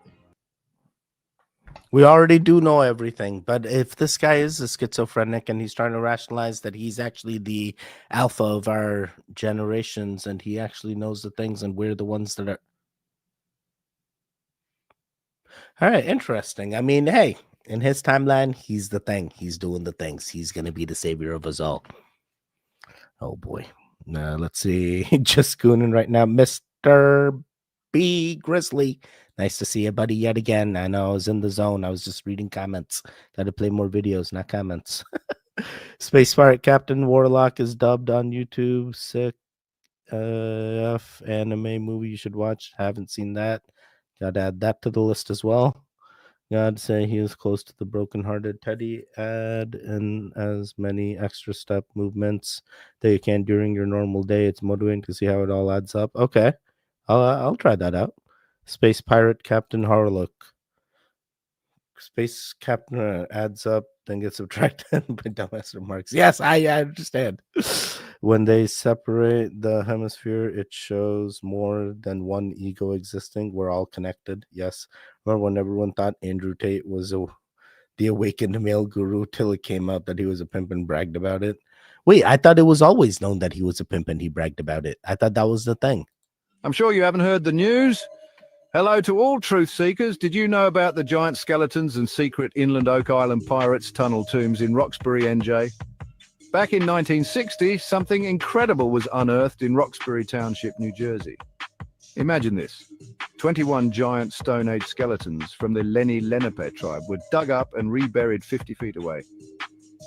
We already do know everything, but if this guy is a schizophrenic and he's trying to rationalize that he's actually the alpha of our generations and he actually knows the things and we're the ones that are... All right, interesting. I mean, hey, in his timeline, he's the thing. He's doing the things. He's going to be the savior of us all. Oh, boy. Let's see. Just gooning right now. Mr. B. Grizzly. Nice to see you, buddy, yet again. I know I was in the zone. I was just reading comments. Got to play more videos, not comments. Space Pirate Captain Warlock is dubbed on YouTube. Sick F anime movie you should watch. Haven't seen that. Got to add that to the list as well. God say he is close to the brokenhearted. Teddy, add in as many extra step movements that you can during your normal day. It's motivating to see how it all adds up. Okay, I'll try that out. Space Pirate Captain Harlock. Space Captain adds up, then gets subtracted by dumbass remarks. Yes, I understand. When they separate the hemisphere, it shows more than one ego existing. We're all connected. Yes. Remember when everyone thought Andrew Tate was the awakened male guru till it came out that he was a pimp and bragged about it? Wait, I thought it was always known that he was a pimp and he bragged about it. I thought that was the thing. I'm sure you haven't heard the news. Hello to all truth seekers. Did you know about the giant skeletons and secret inland Oak Island pirates' tunnel tombs in Roxbury, NJ? Back in 1960, something incredible was unearthed in Roxbury Township, New Jersey. Imagine this. 21 giant Stone Age skeletons from the Lenni Lenape tribe were dug up and reburied 50 feet away.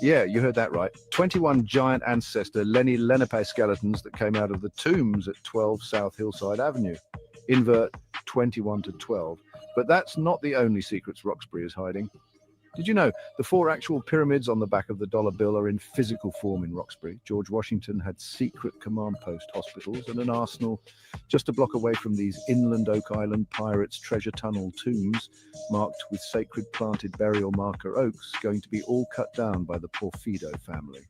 Yeah, you heard that right. 21 giant ancestor Lenni Lenape skeletons that came out of the tombs at 12 South Hillside Avenue. Invert 21 to 12. But that's not the only secrets Roxbury is hiding. Did you know the 4 actual pyramids on the back of the dollar bill are in physical form in Roxbury? George Washington had secret command post hospitals and an arsenal just a block away from these inland Oak Island pirates' treasure tunnel tombs, marked with sacred planted burial marker oaks, going to be all cut down by the Porfido family.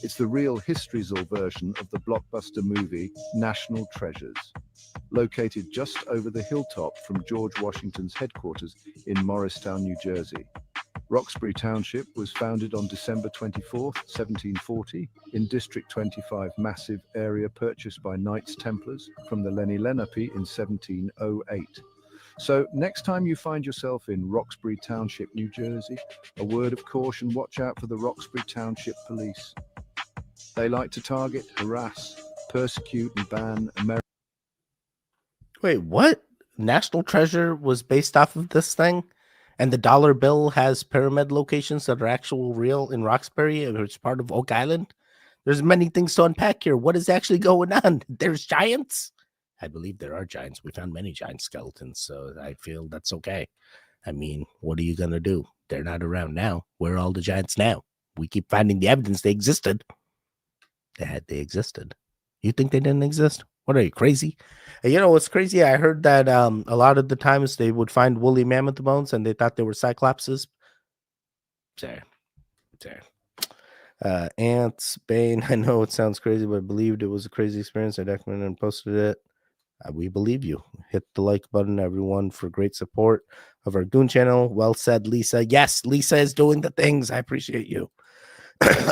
It's the real Historyzil version of the blockbuster movie National Treasures, located just over the hilltop from George Washington's headquarters in Morristown, New Jersey. Roxbury Township was founded on December 24th, 1740, in District 25 massive area purchased by Knights Templars from the Lenni Lenape in 1708. So next time you find yourself in Roxbury Township, New Jersey, a word of caution: watch out for the Roxbury Township Police. They like to target, harass, persecute, and ban American. Wait, what? National Treasure was based off of this thing? And the dollar bill has pyramid locations that are actual real in Roxbury, or it's part of Oak Island? There's many things to unpack here. What is actually going on? There's giants? I believe there are giants. We found many giant skeletons, so I feel that's okay. I mean, what are you going to do? They're not around now. Where are all the giants now? We keep finding the evidence they existed. They existed. You think they didn't exist? What are you, crazy? You know what's crazy? I heard that a lot of the times they would find woolly mammoth bones and they thought they were cyclopses. Sorry. Ants, Bane. I know it sounds crazy, but I believed it was a crazy experience. I documented and posted it. We believe you. Hit the like button, everyone, for great support of our Goon channel. Well said, Lisa. Yes, Lisa is doing the things. I appreciate you.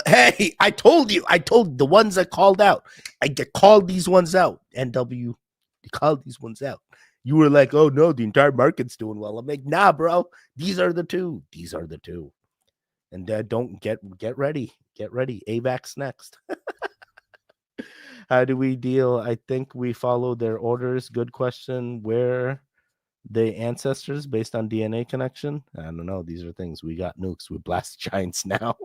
Hey, I told the ones that called out. I called these ones out. NW, you called these ones out. You were like, oh no, the entire market's doing well. I'm like, nah, bro. These are the two. And don't get ready. Get ready. AVAX next. How do we deal? I think we follow their orders. Good question. Where the ancestors based on DNA connection? I don't know. These are things. We got nukes. We blast giants now.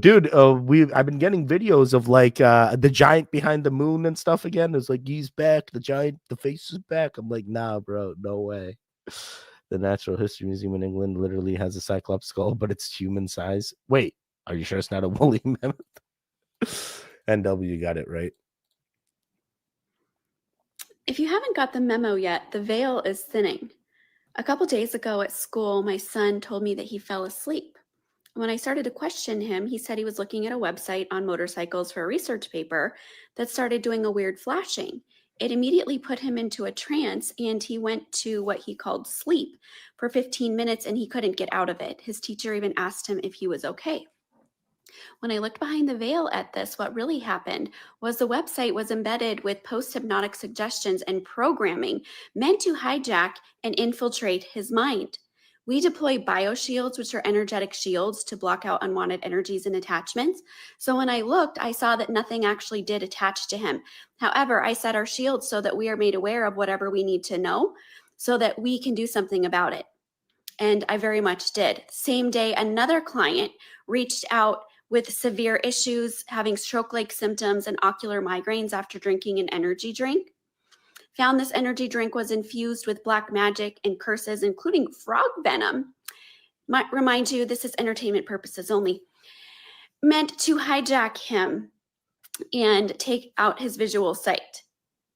Dude, I've been getting videos of like the giant behind the moon and stuff again. It's like he's back, the giant, the face is back. I'm like, nah, bro, no way. The Natural History Museum in England literally has a cyclops skull, but it's human size. Wait, are you sure it's not a woolly mammoth? NW got it right. If you haven't got the memo yet, the veil is thinning. A couple days ago at school, my son told me that he fell asleep. When I started to question him, he said he was looking at a website on motorcycles for a research paper that started doing a weird flashing. It immediately put him into a trance, and he went to what he called sleep for 15 minutes, and he couldn't get out of it. His teacher even asked him if he was okay. When I looked behind the veil at this, what really happened was the website was embedded with post-hypnotic suggestions and programming meant to hijack and infiltrate his mind. We deploy bioshields, which are energetic shields to block out unwanted energies and attachments. So when I looked, I saw that nothing actually did attach to him. However, I set our shields so that we are made aware of whatever we need to know so that we can do something about it. And I very much did. Same day, another client reached out with severe issues, having stroke-like symptoms and ocular migraines after drinking an energy drink. Found this energy drink was infused with black magic and curses, including frog venom. Might remind you, this is entertainment purposes only. Meant to hijack him and take out his visual sight,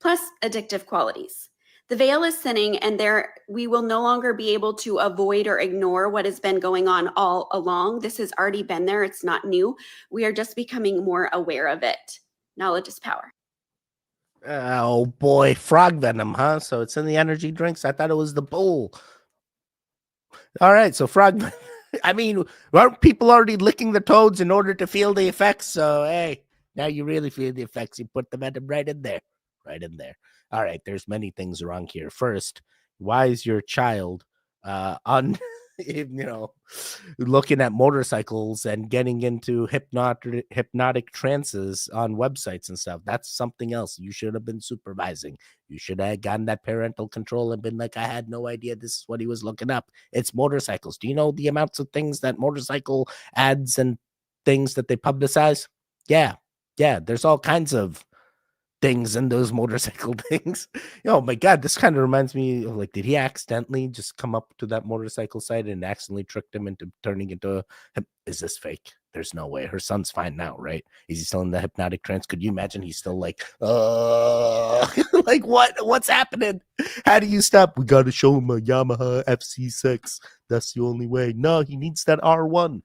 plus addictive qualities. The veil is thinning, and we will no longer be able to avoid or ignore what has been going on all along. This has already been there. It's not new. We are just becoming more aware of it. Knowledge is power. Oh boy, frog venom, huh? So it's in the energy drinks. I thought it was the bowl. All right, so frog venom. I mean, aren't people already licking the toads in order to feel the effects? So hey, now you really feel the effects. You put the venom right in there. All right, there's many things wrong here. First, why is your child you know, looking at motorcycles and getting into hypnotic trances on websites and stuff. That's something else. You should have been supervising. You should have gotten that parental control and been like, I had no idea this is what he was looking up. It's motorcycles. Do you know the amounts of things that motorcycle ads and things that they publicize? Yeah. There's all kinds of things in those motorcycle things. Oh my god, this kind of reminds me of, like, did he accidentally just come up to that motorcycle site and accidentally tricked him into turning into is this fake? There's no way. Her son's fine now, right? Is he still in the hypnotic trance? Could you imagine he's still like like what's happening? How do you stop? We got to show him a Yamaha FC6. That's the only way. No, he needs that R1.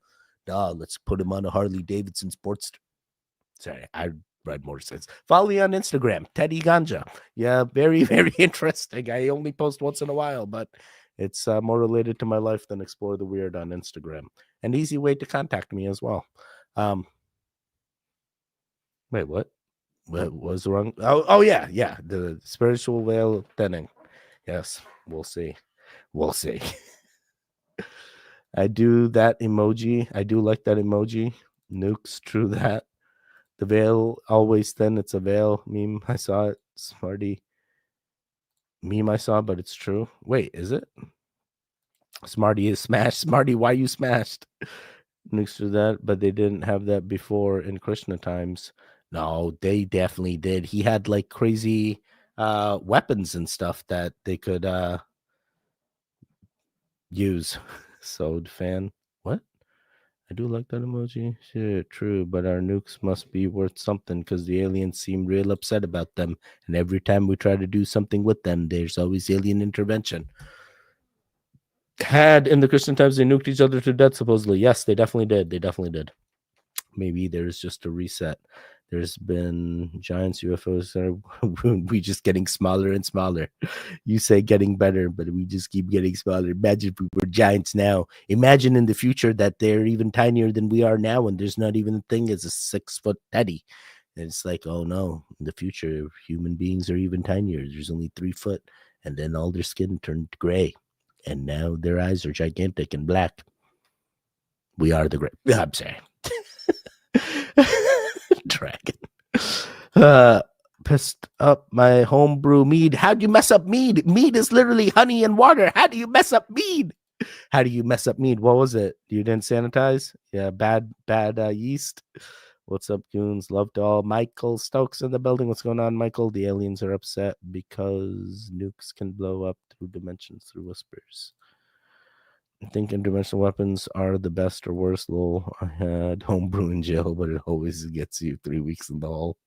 No, let's put him on a Harley Davidson Sportster. Sorry, I ride motorcycles. Follow me on Instagram, Tedi Ganja. Yeah, very, very interesting. I only post once in a while, but it's more related to my life than Explore the Weird on Instagram. An easy way to contact me as well. Wait, what? What was wrong? Oh yeah. The spiritual veil thinning. Yes, we'll see. I do that emoji. I do like that emoji. Nukes, true that. The veil always thin. It's a veil meme. I saw it. Smarty meme I saw, but it's true. Wait, is it? Smarty is smashed. Smarty, why you smashed? Nukes to that, but they didn't have that before in Krishna times. No, they definitely did. He had like crazy weapons and stuff that they could use. Sewed fan. What? I do like that emoji. Shit, true, but our nukes must be worth something because the aliens seem real upset about them. And every time we try to do something with them, there's always alien intervention. Had in the Christian times, they nuked each other to death, supposedly. Yes, they definitely did. Maybe there's just a reset. There's been giants, UFOs. We just getting smaller and smaller. You say getting better, but we just keep getting smaller. Imagine if we were giants now. Imagine in the future that they're even tinier than we are now, and there's not even a thing as a 6-foot Teddy. And it's like, oh no, in the future, human beings are even tinier. There's only 3 foot, and then all their skin turned gray, and now their eyes are gigantic and black. We are the gray. I'm sorry. Dragon. Pissed up my homebrew mead. How'd you mess up mead? Mead is literally honey and water. How do you mess up mead? What was it? You didn't sanitize? Yeah, bad yeast. What's up, goons? Love to all. Michael Stokes in the building. What's going on, Michael? The aliens are upset because nukes can blow up through dimensions through whispers. I think interdimensional weapons are the best or worst. Lol, I had homebrew in jail, but it always gets you 3 weeks in the hole.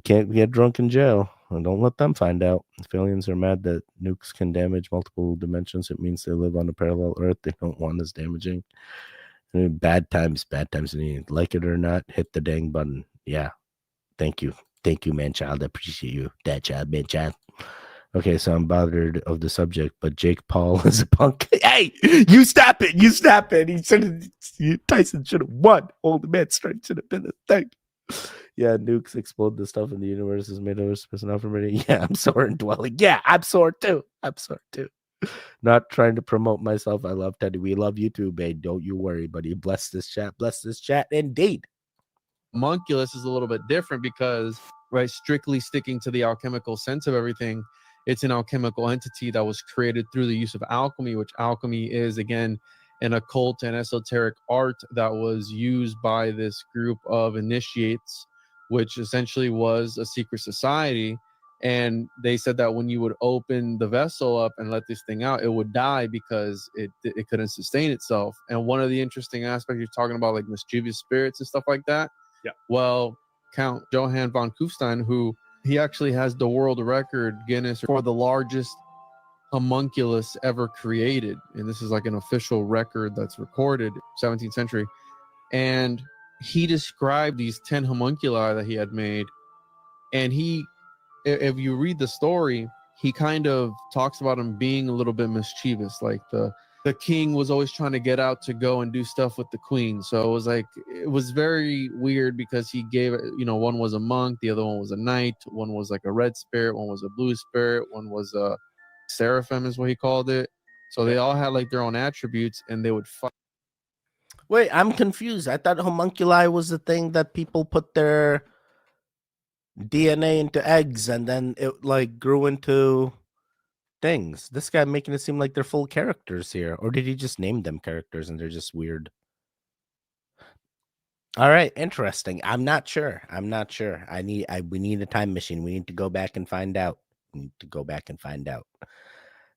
Can't get drunk in jail. Don't let them find out. If aliens are mad that nukes can damage multiple dimensions, it means they live on a parallel Earth they don't want as damaging. I mean, bad times. Like it or not, hit the dang button. Yeah. Thank you, man child. I appreciate you, dad child, man child. Okay, so I'm bothered of the subject, but Jake Paul is a punk. Hey, you stop it. Tyson should have won. Old man strength should have been a thing. Yeah, nukes explode the stuff in the universe is made of enough for me. Yeah, I'm sore and dwelling. Yeah, I'm sore too. Not trying to promote myself. I love Teddy. We love you too, babe. Don't you worry, buddy. Bless this chat. Indeed. Homunculus is a little bit different because, right, strictly sticking to the alchemical sense of everything, it's an alchemical entity that was created through the use of alchemy, which alchemy is, again, an occult and esoteric art that was used by this group of initiates, which essentially was a secret society. And they said that when you would open the vessel up and let this thing out, it would die because it couldn't sustain itself. And one of the interesting aspects, you're talking about like mischievous spirits and stuff like that. Yeah. Well, Count Johann von Kufstein, who he actually has the world record Guinness for the largest homunculus ever created. And this is like an official record that's recorded 17th century. And he described these 10 homunculi that he had made. And if you read the story, he kind of talks about him being a little bit mischievous. Like the king was always trying to get out to go and do stuff with the queen. So it was very weird because he gave it, one was a monk, the other one was a knight, one was like a red spirit, one was a blue spirit, one was a seraphim is what he called it. So they all had like their own attributes, and they would fight. Wait, I'm confused. I thought homunculi was the thing that people put their DNA into eggs and then it like grew into things. This guy making it seem like they're full characters here. Or did he just name them characters and they're just weird? All right, interesting. I'm not sure. We need a time machine. We need to go back and find out.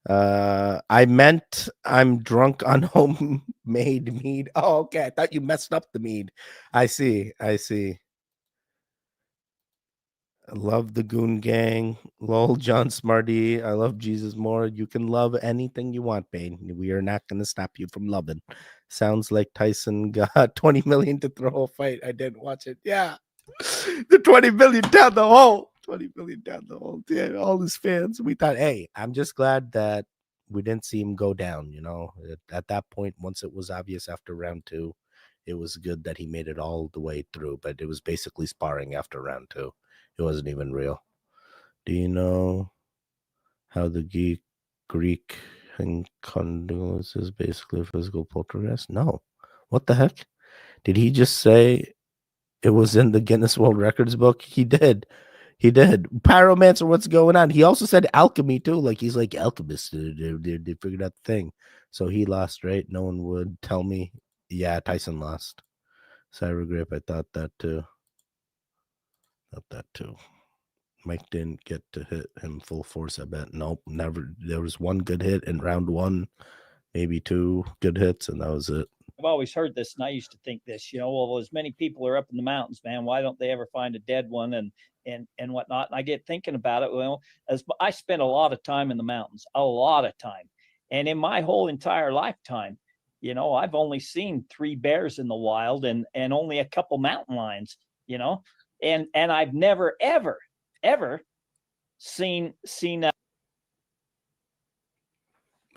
I meant I'm drunk on homemade mead. Oh, okay. I thought you messed up the mead. I see. I love the Goon Gang. Lol, John Smarty. I love Jesus more. You can love anything you want, Bane. We are not going to stop you from loving. Sounds like Tyson got 20 million to throw a fight. I didn't watch it. Yeah. The 20 million down the hole. 20 million down the hole. Yeah, all his fans. We thought, hey, I'm just glad that we didn't see him go down. At that point, once it was obvious after round 2, it was good that he made it all the way through. But it was basically sparring after round 2. It wasn't even real. Do you know how the Greek incondylus is basically a physical poltergeist? No. What the heck? Did he just say it was in the Guinness World Records book? He did. Pyromancer, what's going on? He also said alchemy too. Like he's like alchemist. They figured out the thing. So he lost, right? No one would tell me. Yeah, Tyson lost. Cyber Grip, I thought that too. Mike didn't get to hit him full force, I bet. Nope, never. There was one good hit in round 1, maybe 2 good hits, and that was it. I've always heard this, and I used to think this, well, as many people are up in the mountains, man, why don't they ever find a dead one and whatnot? And I get thinking about it. Well, as I spent a lot of time in the mountains, a lot of time. And in my whole entire lifetime, I've only seen 3 bears in the wild and only a couple mountain lions, and I've never, ever seen that.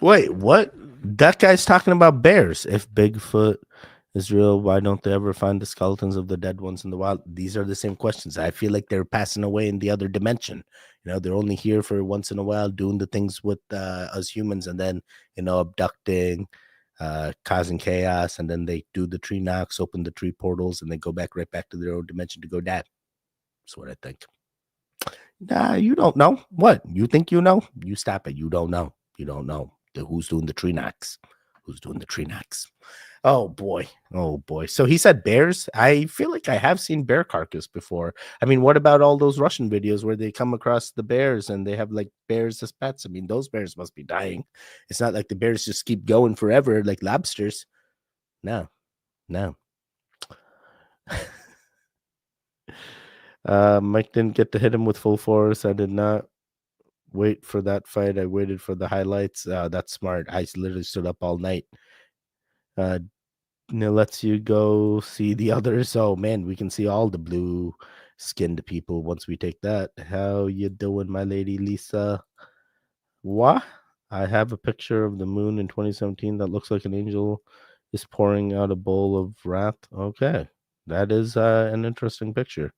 Wait, what? That guy's talking about bears. If Bigfoot is real, why don't they ever find the skeletons of the dead ones in the wild? These are the same questions. I feel like they're passing away in the other dimension. They're only here for once in a while doing the things with us humans, and then abducting, causing chaos, and then they do the tree knocks, open the tree portals, and they go right back to their own dimension to go die. That's what I think. Nah, you don't know. What? You think you know? You stop it. You don't know. Who's doing the tree knocks? Oh boy. So he said bears. I feel like I have seen bear carcass before. I mean, what about all those Russian videos where they come across the bears and they have like bears as pets? I mean, those bears must be dying. It's not like the bears just keep going forever like lobsters. No. Mike didn't get to hit him with full force. I did not wait for that fight. I waited for the highlights. That's smart. I literally stood up all night. It lets you go see the others. Oh man, we can see all the blue skinned people once we take that. How you doing, my lady Lisa? What? I have a picture of the moon in 2017 that looks like an angel is pouring out a bowl of wrath. Okay, that is an interesting picture.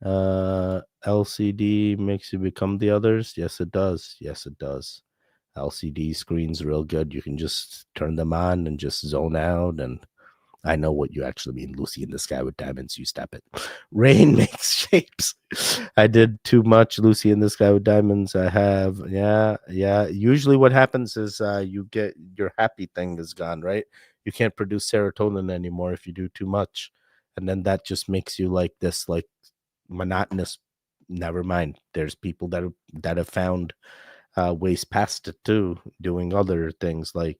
LCD makes you become the others. Yes, it does. LCD screens real good. You can just turn them on and just zone out. And I know what you actually mean. Lucy in the Sky with Diamonds. You step it. Rain makes shapes. I did too much. Lucy in the Sky with Diamonds. I have. Yeah. Usually what happens is you get your happy thing is gone, right? You can't produce serotonin anymore if you do too much. And then that just makes you like this, like monotonous. Never mind. There's people that have found ways past it too, doing other things like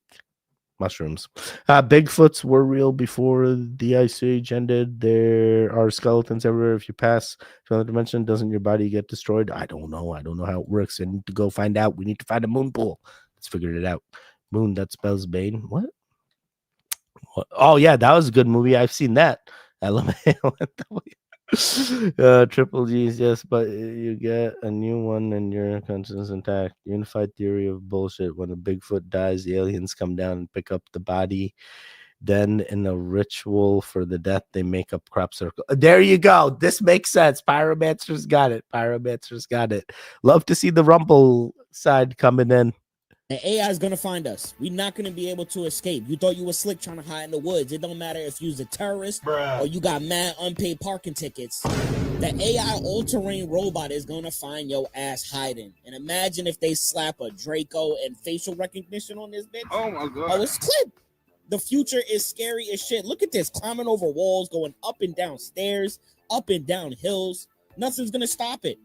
mushrooms. Bigfoots were real before the Ice Age ended. There are skeletons everywhere. If you pass to another dimension, doesn't your body get destroyed? I don't know how it works. I need to go find out. We need to find a moon pool. Let's figure it out. Moon, that spells Bane. What? Oh yeah, that was a good movie. I've seen that. Triple G's, yes, but you get a new one and your conscience intact. Unified theory of bullshit. When a Bigfoot dies, the aliens come down and pick up the body. Then in a ritual for the death, they make up crop circle. There you go. This makes sense. Pyromancer's got it. Love to see the Rumble side coming in. The AI is gonna find us. We're not gonna be able to escape. You thought you were slick trying to hide in the woods. It don't matter if you's a terrorist or you got mad unpaid parking tickets. The AI all-terrain robot is gonna find your ass hiding. And imagine if they slap a Draco and facial recognition on this bitch. Oh my god. Oh, it's clip. The future is scary as shit. Look at this, climbing over walls, going up and down stairs, up and down hills. Nothing's gonna stop it.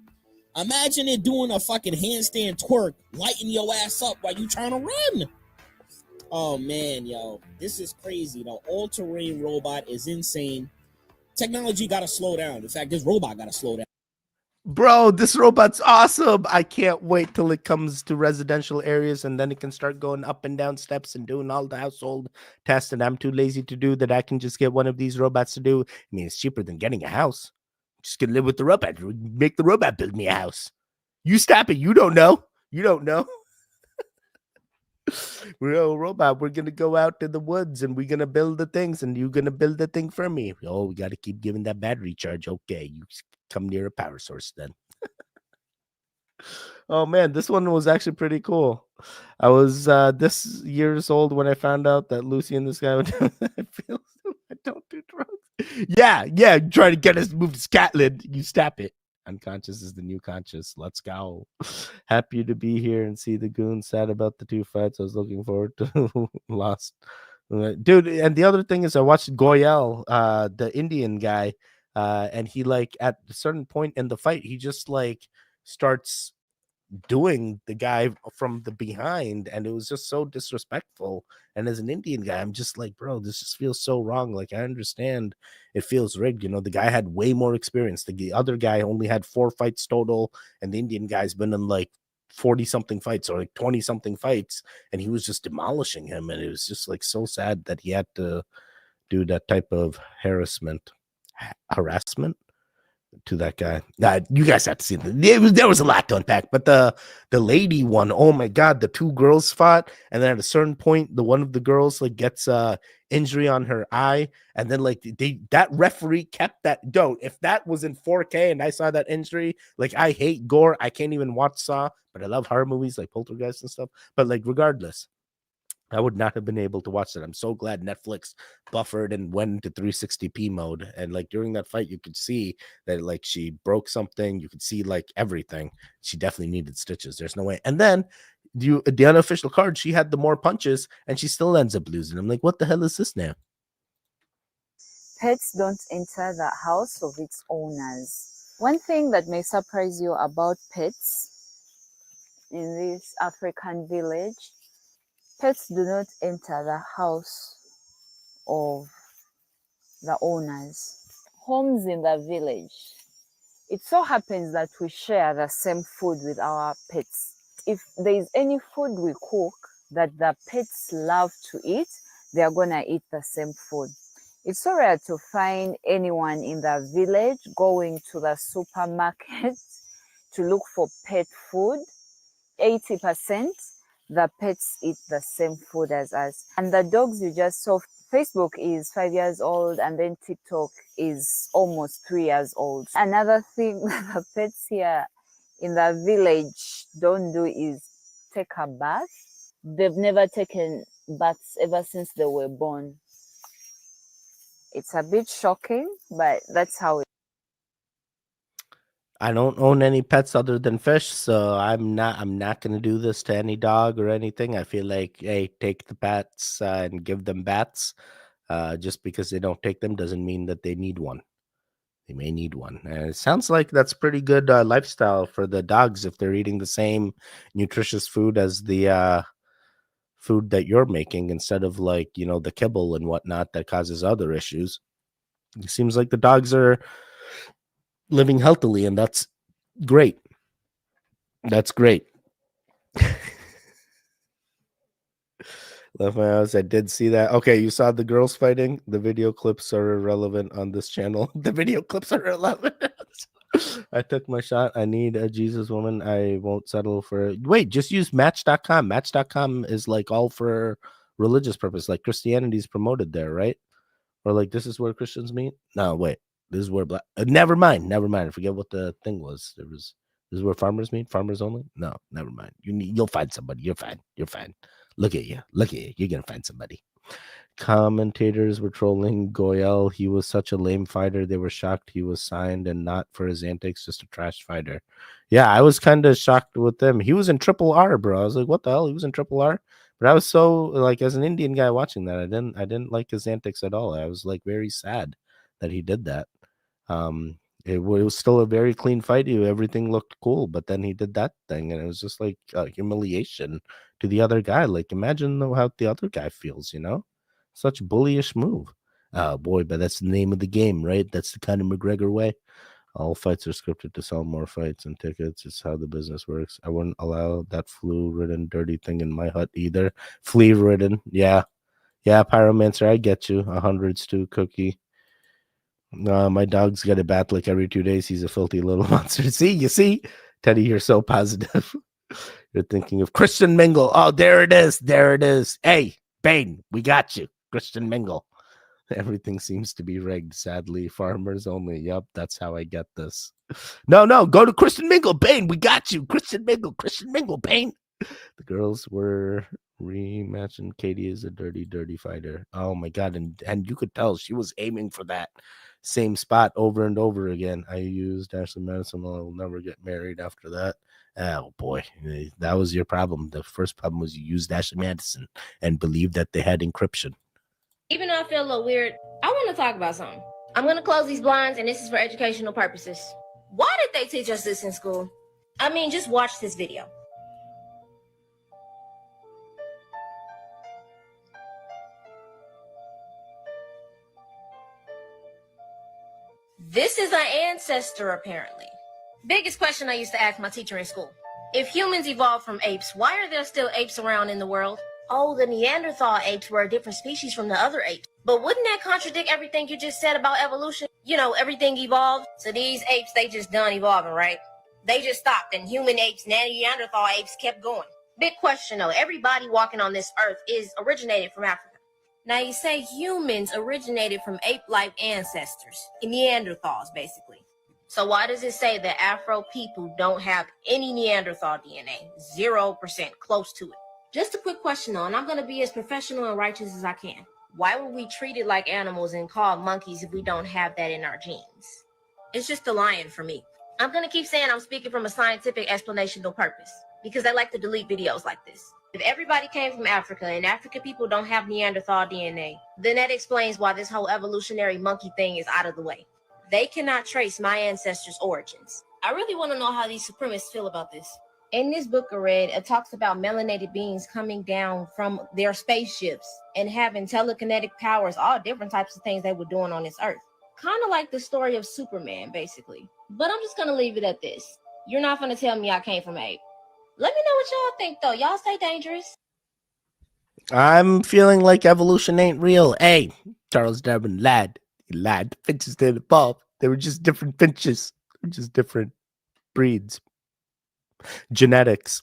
Imagine it doing a fucking handstand twerk, lighting your ass up while you trying to run. Oh man, yo, this is crazy. The all-terrain robot is insane. Technology gotta slow down. In fact, this robot gotta slow down. Bro, this robot's awesome. I can't wait till it comes to residential areas and then it can start going up and down steps and doing all the household tasks that I'm too lazy to do, that I can just get one of these robots to do. I mean, it's cheaper than getting a house. Just gonna live with the robot. Make the robot build me a house. You stop it. You don't know. You don't know. We're a robot. We're gonna go out to the woods and we're gonna build the things, and you're gonna build the thing for me. Oh, we gotta keep giving that battery charge. Okay, you come near a power source then. Oh man, this one was actually pretty cool. I was this years old when I found out that Lucy and this guy would I don't do drugs. Yeah, trying to get us to move to Scotland. You stop it. Unconscious is the new conscious. Let's go. Happy to be here and see the goons. Sad about the 2 fights. I was looking forward to. Lost. Dude, and the other thing is I watched Goyal, the Indian guy, and he like at a certain point in the fight, he just like starts doing the guy from the behind, and it was just so disrespectful. And as an Indian guy, I'm just like, bro, this just feels so wrong. Like, I understand it feels rigged, you know. The guy had way more experience. The other guy only had 4 fights total, and the Indian guy's been in like 40 something fights or like 20 something fights, and he was just demolishing him. And it was just like so sad that he had to do that type of harassment to that guy. You guys have to see it. There was a lot to unpack, but the lady one, oh my god, the 2 girls fought, and then at a certain point, the one of the girls like gets injury on her eye, and then like that referee kept that. If that was in 4K and I saw that injury, like, I hate gore. I can't even watch Saw, but I love horror movies like Poltergeist and stuff. But like, regardless, I would not have been able to watch that. I'm so glad Netflix buffered and went into 360p mode. And like during that fight, you could see that like she broke something. You could see like everything. She definitely needed stitches. There's no way. And then the unofficial card, she had the more punches and she still ends up losing. I'm like, what the hell is this now? Pets don't enter the house of its owners. One thing that may surprise you about pets in this African village, pets do not enter the house of the owners. Homes in the village. It so happens that we share the same food with our pets. If there is any food we cook that the pets love to eat, they are going to eat the same food. It's so rare to find anyone in the village going to the supermarket to look for pet food. 80%, the pets eat the same food as us. And the dogs you just saw, Facebook is 5 years old, and then TikTok is almost 3 years old. Another thing that the pets here in the village don't do is take a bath. They've never taken baths ever since they were born. It's a bit shocking, but that's how it. I don't own any pets other than fish, so I'm not gonna do this to any dog or anything. I feel like, hey, take the pets and give them bats. Just because they don't take them doesn't mean that they need one. They may need one. And it sounds like that's pretty good lifestyle for the dogs if they're eating the same nutritious food as the food that you're making, instead of like, you know, the kibble and whatnot that causes other issues. It seems like the dogs are living healthily, and that's great. That's great. Left my house. I did see that. Okay, you saw the girls fighting. The video clips are irrelevant on this channel. The video clips are irrelevant. I took my shot. I need a Jesus woman. I won't settle for. Wait, just use Match.com. Match.com is like all for religious purpose. Like Christianity is promoted there, right? Or like this is where Christians meet. No, wait. This is where black. Never mind. I forget what the thing was. There was This is where farmers meet? Farmers only? No, never mind. You'll find somebody. You're fine. You're fine. Look at you. Look at you. You're gonna find somebody. Commentators were trolling Goyal. He was such a lame fighter. They were shocked he was signed and not for his antics, just a trash fighter. Yeah, I was kind of shocked with them. He was in Triple R, bro. I was like, what the hell? He was in Triple R? But I was so like, as an Indian guy watching that, I didn't like his antics at all. I was like very sad that he did that. It was still a very clean fight. Everything looked cool, but then he did that thing, and it was just like humiliation to the other guy. Like, imagine how the other guy feels, Such bullyish move. Oh boy, but that's the name of the game, right? That's the Conor McGregor way. All fights are scripted to sell more fights and tickets. It's how the business works. I wouldn't allow that flu-ridden, dirty thing in my hut either. Flea-ridden, yeah, Pyromancer, I get you. 100 stew cookie. My dog's got a bath like every 2 days. He's a filthy little monster. You see, Teddy, you're so positive. You're thinking of Christian Mingle. Oh, there it is. Hey, Bane, we got you. Christian Mingle. Everything seems to be rigged, sadly. Farmers only. Yep, that's how I get this. No, go to Christian Mingle. Bane, we got you. Christian Mingle, Bane. The girls were rematching. Katie is a dirty fighter. Oh my god, and you could tell she was aiming for that same spot over and over again. I used Ashley Madison. I'll never get married after that. Oh boy, that was your problem. The first problem was you used Ashley Madison and believed that they had encryption. Even though I feel a little weird, I want to talk about something. I'm going to close these blinds, and this is for educational purposes. Why did they teach us this in school? I mean, just watch this video. This is our ancestor, apparently. Biggest question I used to ask my teacher in school. If humans evolved from apes, why are there still apes around in the world? Oh, the Neanderthal apes were a different species from the other apes. But wouldn't that contradict everything you just said about evolution? Everything evolved. So these apes, they just done evolving, right? They just stopped, and human apes, Neanderthal apes kept going. Big question, though. Everybody walking on this earth is originated from Africa. Now, you say humans originated from ape-like ancestors, Neanderthals, basically. So why does it say that Afro people don't have any Neanderthal DNA? 0%, close to it. Just a quick question, though, and I'm going to be as professional and righteous as I can. Why would we treat it like animals and call monkeys if we don't have that in our genes? It's just a lion for me. I'm going to keep saying I'm speaking from a scientific explanational purpose, because I like to delete videos like this. If everybody came from Africa and African people don't have Neanderthal DNA, then that explains why this whole evolutionary monkey thing is out of the way. They cannot trace my ancestors' origins. I really want to know how these supremacists feel about this. In this book I read, it talks about melanated beings coming down from their spaceships and having telekinetic powers, all different types of things they were doing on this earth. Kind of like the story of Superman, basically. But I'm just going to leave it at this. You're not going to tell me I came from ape. Let me know what y'all think, though. Y'all stay dangerous. I'm feeling like evolution ain't real. Hey, Charles Darwin lied. He lied. Finches didn't evolve. They were just different finches. They were just different breeds. Genetics.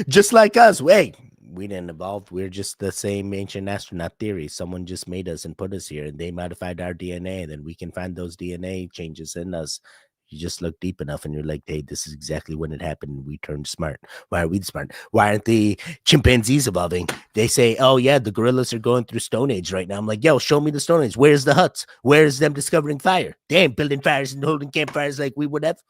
Just like us. Wait, we didn't evolve. We're just the same ancient astronaut theory. Someone just made us and put us here, and they modified our DNA. Then we can find those DNA changes in us. You just look deep enough and you're like, hey, this is exactly when it happened. We turned smart. Why are we smart? Why aren't the chimpanzees evolving? They say, oh, yeah, the gorillas are going through Stone Age right now. I'm like, yo, show me the Stone Age. Where's the huts? Where's them discovering fire? They ain't building fires and holding campfires like we would have.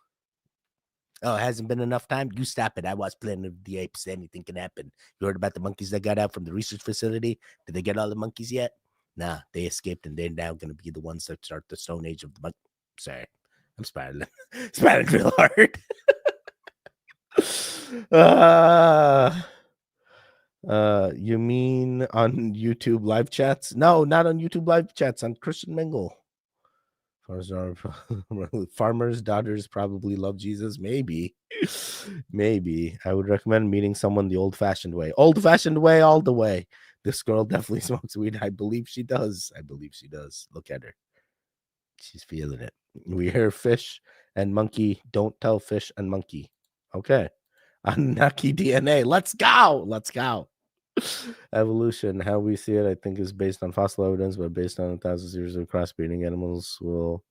Oh, it hasn't been enough time? You stop it. I watched Planet of the Apes. Anything can happen. You heard about the monkeys that got out from the research facility? Did they get all the monkeys yet? Nah, they escaped, and they're now going to be the ones that start the Stone Age of the monkeys. Sorry. I'm spiraling real hard. You mean on YouTube live chats? No, not on YouTube live chats. On Christian Mingle. Farmers' daughters probably love Jesus. Maybe. I would recommend meeting someone the old-fashioned way. Old-fashioned way all the way. This girl definitely smokes weed. I believe she does. Look at her. She's feeling it. We hear fish and monkey. Don't tell fish and monkey. Okay. Anunnaki DNA. Let's go. Evolution, how we see it, I think, is based on fossil evidence, but based on thousands of years of crossbreeding, animals will,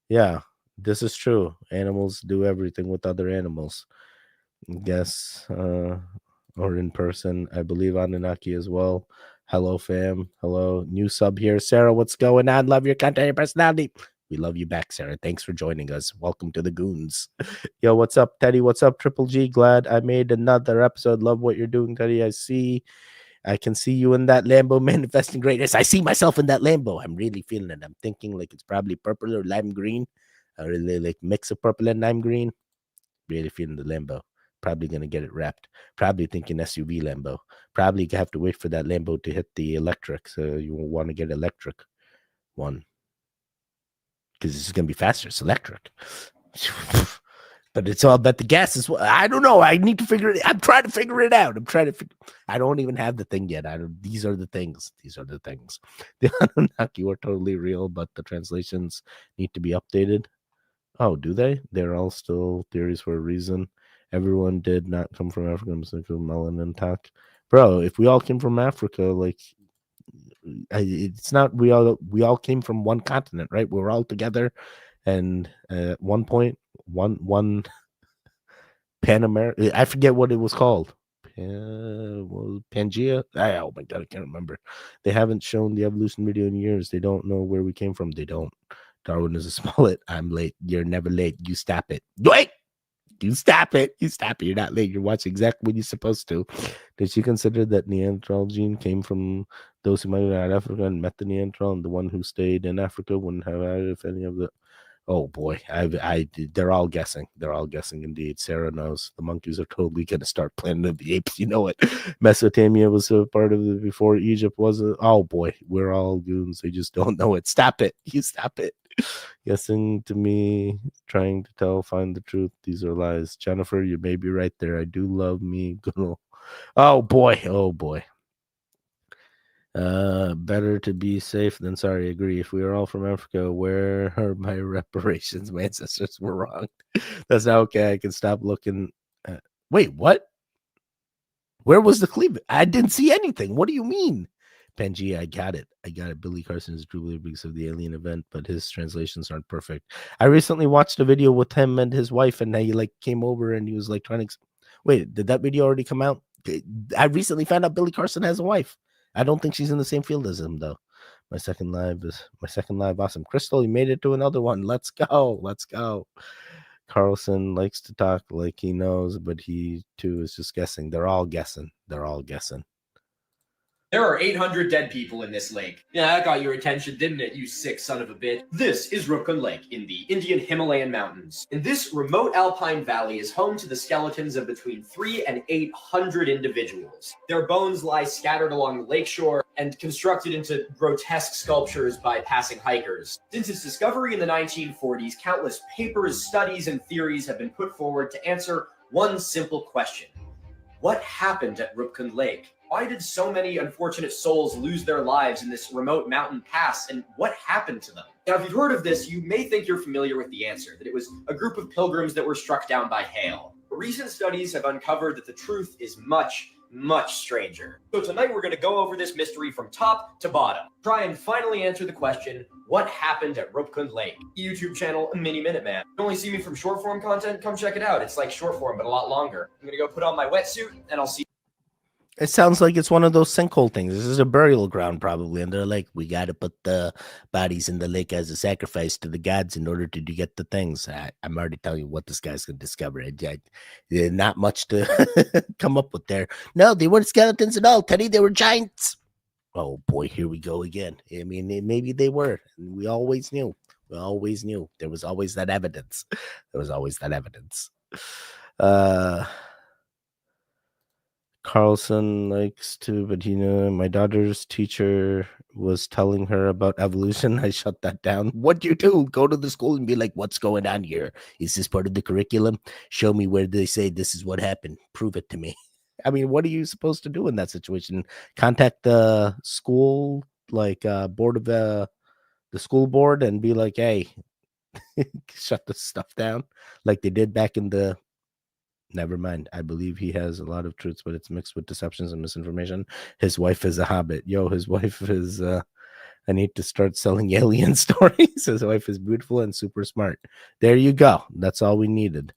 yeah, This is true. Animals do everything with other animals. Yes, or in person. I believe Anunnaki as well. Hello, fam. Hello. New sub here. Sarah, what's going on? Love your content, your personality. We love you back, Sarah. Thanks for joining us. Welcome to the Goons. Yo, what's up, Teddy? What's up, Triple G? Glad I made another episode. Love what you're doing, Teddy. I can see you in that Lambo manifesting greatness. I see myself in that Lambo. I'm really feeling it. I'm thinking like it's probably purple or lime green. I really like mix of purple and lime green. Really feeling the Lambo. Probably going to get it wrapped. Probably thinking SUV Lambo. Probably have to wait for that Lambo to hit the electric. So you will want to get electric one. Because it's going to be faster. It's electric. But it's all about the gas as well. I don't know. I need to figure it. I'm trying to figure it out. I don't even have the thing yet. These are the things. The Anunnaki were totally real, but the translations need to be updated. Oh, do they? They're all still theories for a reason. Everyone did not come from Africa. Melanin talk. Bro, if we all came from Africa, like it's not we all came from one continent, right? We were all together, and at one point, one Pan America. I forget what it was called. Pangea. Oh my god, I can't remember. They haven't shown the evolution video in years. They don't know where we came from. They don't. Darwin is a Smollett. I'm late. You're never late. You stop it. Wait. You stop it. You stop it. You're not late. You're watching exactly what you're supposed to. Did she consider that Neanderthal gene came from those who might have had Africa and met the Neanderthal, and the one who stayed in Africa wouldn't have had it if any of the... Oh boy, they're all guessing. They're all guessing indeed. Sarah knows. The monkeys are totally going to start Planet of the Apes. You know it. Mesopotamia was a part of it before Egypt wasn't. Oh boy, we're all goons. They just don't know it. Stop it. You stop it. Guessing to me, trying to find the truth. These are lies. Jennifer, you may be right there. I do love me. Oh boy. Oh boy. Better to be safe than sorry. Agree. If we are all from Africa, where are my reparations? My ancestors were wrong. That's not okay. I can stop looking. Wait, what? Where was the cleavage? I didn't see anything. What do you mean? Pangea, I got it. Billy Carson is truly because of the alien event, but his translations aren't perfect. I recently watched a video with him and his wife, and he like came over and he was like trying to. Wait, did that video already come out? I recently found out Billy Carson has a wife. I don't think she's in the same field as him, though. My second live. Awesome. Crystal, you made it to another one. Let's go. Carlson likes to talk like he knows, but he too is just guessing. They're all guessing. There are 800 dead people in this lake. Yeah, that got your attention, didn't it, you sick son of a bitch? This is Rupkund Lake in the Indian Himalayan mountains. And this remote alpine valley is home to the skeletons of between 300 and 800 individuals. Their bones lie scattered along the lakeshore and constructed into grotesque sculptures by passing hikers. Since its discovery in the 1940s, countless papers, studies, and theories have been put forward to answer one simple question. What happened at Rupkund Lake? Why did so many unfortunate souls lose their lives in this remote mountain pass, and what happened to them? Now, if you've heard of this, you may think you're familiar with the answer, that it was a group of pilgrims that were struck down by hail. But recent studies have uncovered that the truth is much, much stranger. So tonight we're going to go over this mystery from top to bottom. Try and finally answer the question, what happened at Rupkund Lake? YouTube channel, Mini Minute Man. You only see me from short form content? Come check it out. It's like short form, but a lot longer. I'm going to go put on my wetsuit, and I'll see. It sounds like it's one of those sinkhole things. This is a burial ground, probably. And they're like, we got to put the bodies in the lake as a sacrifice to the gods in order to get the things. I'm already telling you what this guy's going to discover. Not much to come up with there. No, they weren't skeletons at all, Teddy. They were giants. Oh, boy, here we go again. I mean, maybe they were. We always knew. There was always that evidence. Carlson likes to, but my daughter's teacher was telling her about evolution. I shut that down. What do you do? Go to the school and be like, what's going on here? Is this part of the curriculum? Show me where they say this is what happened. Prove it to me. I mean, what are you supposed to do in that situation? Contact the school, board of the school board, and be like, hey, shut this stuff down, like they did back in the... Never mind. I believe he has a lot of truths, but it's mixed with deceptions and misinformation. His wife is a hobbit. His wife is I need to start selling alien stories. His wife is beautiful and super smart. There you go. That's all we needed.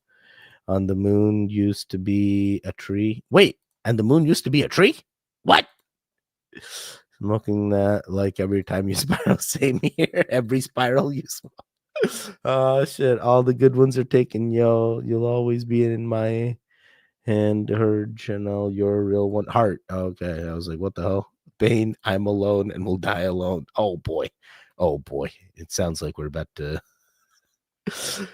On the moon used to be a tree. Wait, and the moon used to be a tree? What? Smoking that like every time you spiral. Same here. Every spiral you smoke. Oh shit. All the good ones are taken, yo. You'll always be in my hand. Heard Chanel, you're a real one. Heart. Okay. I was like, what the hell? Bane, I'm alone and will die alone. Oh boy. Oh boy. It sounds like we're about to.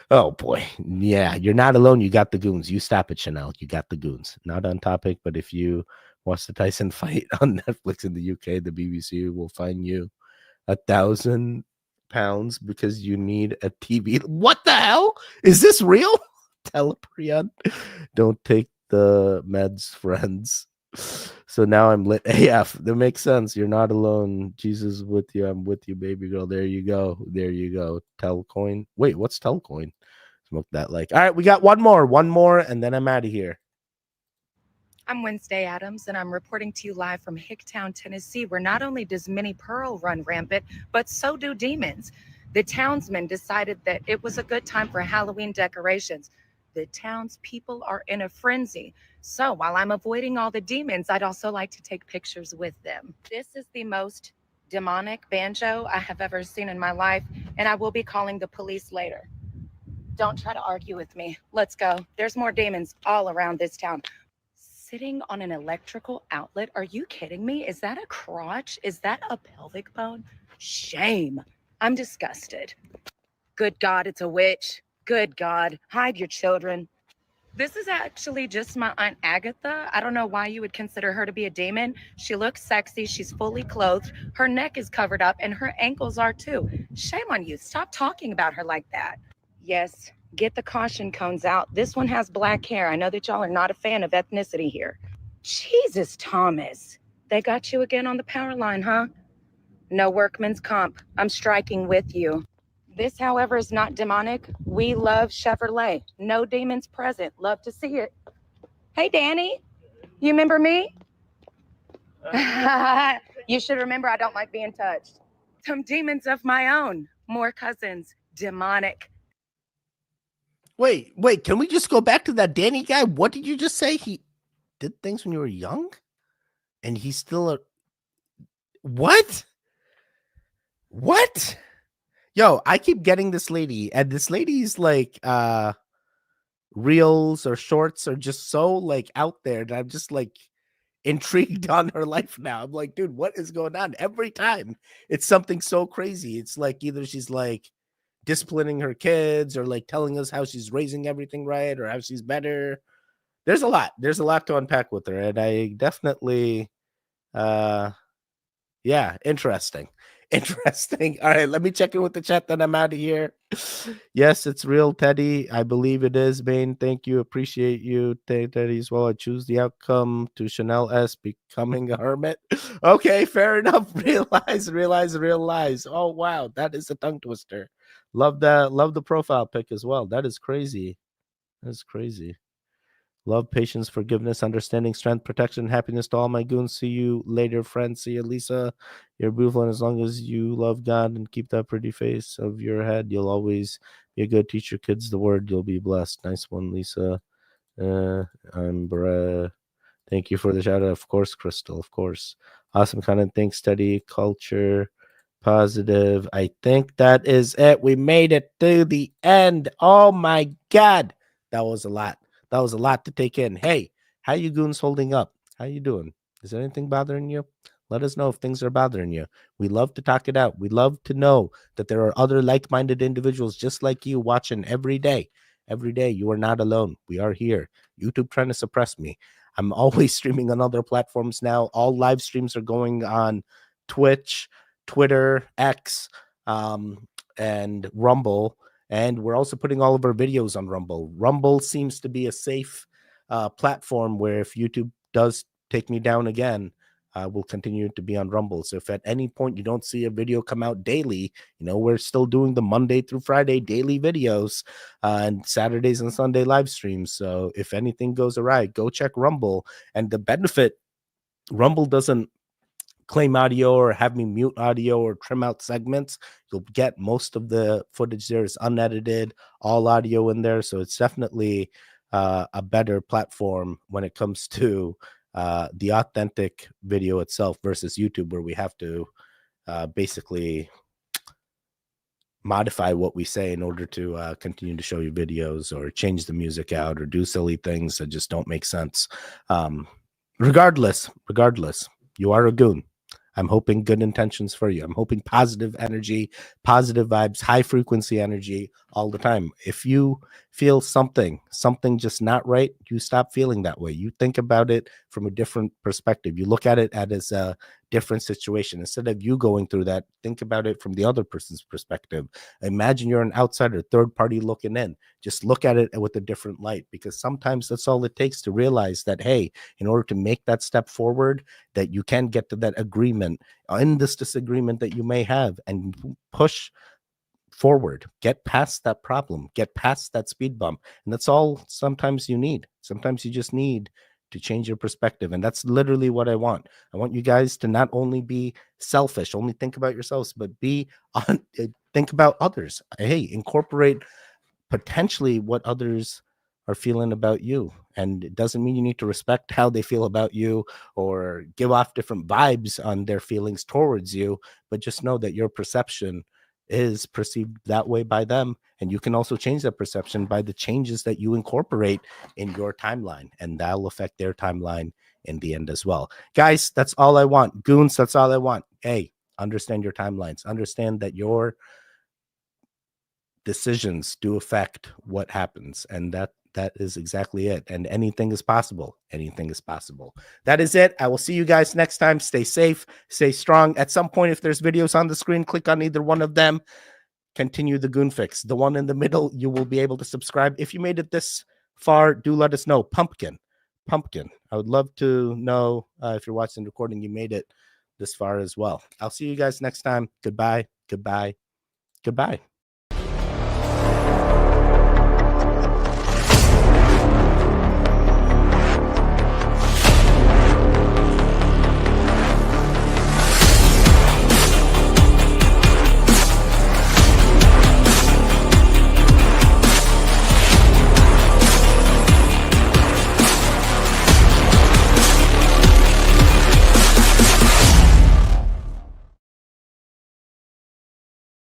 Oh boy. Yeah, you're not alone. You got the goons. You stop it, Chanel. You got the goons. Not on topic, but if you watch the Tyson fight on Netflix in the UK, the BBC will fine you £1,000 because you need a TV. What the hell? Is this real? Teleprion. Don't take the meds, friends. So now I'm lit AF. That makes sense. You're not alone. Jesus is with you. I'm with you, baby girl. There you go. There you go. Telcoin. Wait, what's Telcoin? Smoke that like. All right, we got one more, and then I'm out of here. I'm Wednesday Adams, and I'm reporting to you live from Hicktown, Tennessee, where not only does Minnie Pearl run rampant, but so do demons. The townsmen decided that it was a good time for Halloween decorations. The townspeople are in a frenzy. So while I'm avoiding all the demons, I'd also like to take pictures with them. This is the most demonic banjo I have ever seen in my life, and I will be calling the police later. Don't try to argue with me. Let's go. There's more demons all around this town. Sitting on an electrical outlet? Are you kidding me? Is that a crotch? Is that a pelvic bone? Shame. I'm disgusted. Good God, it's a witch. Good God, hide your children. This is actually just my Aunt Agatha. I don't know why you would consider her to be a demon. She looks sexy. She's fully clothed. Her neck is covered up and her ankles are too. Shame on you. Stop talking about her like that. Yes, get the caution cones out. This one has black hair. I know that y'all are not a fan of ethnicity here. Jesus, Thomas. They got you again on the power line, huh? No workman's comp. I'm striking with you. This, however, is not demonic. We love Chevrolet. No demons present. Love to see it. Hey, Danny. You remember me? You should remember I don't like being touched. Some demons of my own. More cousins. Demonic. Wait. Can we just go back to that Danny guy? What did you just say? He did things when you were young? And he's still a... What? What? Yo, I keep getting this lady, and this lady's like reels or shorts are just so like out there, and I'm just like intrigued on her life now. I'm like, dude, what is going on? Every time it's something so crazy. It's like either she's like disciplining her kids or like telling us how she's raising everything right or how she's better. There's a lot to unpack with her, and I definitely yeah, interesting. All right, let me check in with the chat, then I'm out of here. Yes, it's real, Teddy. I believe it is, Bane. Thank you. Appreciate you, Teddy, as well. I choose the outcome to Chanel S becoming a hermit. Okay, fair enough. Realize, realize. Oh, wow. That is a tongue twister. Love that. Love the profile pic as well. That is crazy. That's crazy. Love, patience, forgiveness, understanding, strength, protection, happiness to all my goons. See you later, friends. See you, Lisa. You're beautiful, and as long as you love God and keep that pretty face of your head, you'll always be a good teacher. Kids, the word, you'll be blessed. Nice one, Lisa. I'm Brad. Thank you for the shout out. Of course, Crystal. Of course. Awesome content. Thanks, study, culture, positive. I think that is it. We made it to the end. Oh my God. That was a lot. That was a lot to take in. Hey, how you goons holding up? How you doing? Is anything bothering you? Let us know if things are bothering you. We love to talk it out. We love to know that there are other like-minded individuals just like you watching every day. Every day, you are not alone. We are here. YouTube trying to suppress me. I'm always streaming on other platforms now. All live streams are going on Twitch, Twitter, X, and Rumble. And we're also putting all of our videos on Rumble. Rumble seems to be a safe platform where if YouTube does take me down again, we'll continue to be on Rumble. So if at any point you don't see a video come out daily, you know, we're still doing the Monday through Friday daily videos and Saturdays and Sunday live streams. So if anything goes awry, go check Rumble. And the benefit, Rumble doesn't claim audio or have me mute audio or trim out segments, you'll get most of the footage there is unedited, all audio in there. So it's definitely a better platform when it comes to the authentic video itself versus YouTube, where we have to basically modify what we say in order to continue to show you videos, or change the music out, or do silly things that just don't make sense. Regardless, you are a goon. I'm hoping good intentions for you. I'm hoping positive energy, positive vibes, high frequency energy all the time. If you feel something just not right, you stop feeling that way. You think about it from a different perspective. You look at it as a different situation. Instead of you going through that, think about it from the other person's perspective. Imagine you're an outsider, third party looking in. Just look at it with a different light, because sometimes that's all it takes to realize that, hey, in order to make that step forward, that you can get to that agreement in this disagreement that you may have, and push forward, get past that problem, get past that speed bump. And that's all sometimes you need. Sometimes you just need to change your perspective. And that's literally what I want. I want you guys to not only be selfish, only think about yourselves, but think about others. Hey, incorporate potentially what others are feeling about you. And it doesn't mean you need to respect how they feel about you or give off different vibes on their feelings towards you, but just know that your perception is perceived that way by them. And you can also change that perception by the changes that you incorporate in your timeline, and that'll affect their timeline in the end as well. Guys, that's all I want. Goons, that's all I want. Hey, understand your timelines. Understand that your decisions do affect what happens, and that is exactly it. And anything is possible. Anything is possible. That is it. I will see you guys next time. Stay safe, stay strong. At some point, if there's videos on the screen, click on either one of them. Continue the Goon Fix. The one in the middle, you will be able to subscribe. If you made it this far, do let us know. Pumpkin, I would love to know if you're watching the recording, you made it this far as well. I'll see you guys next time. Goodbye.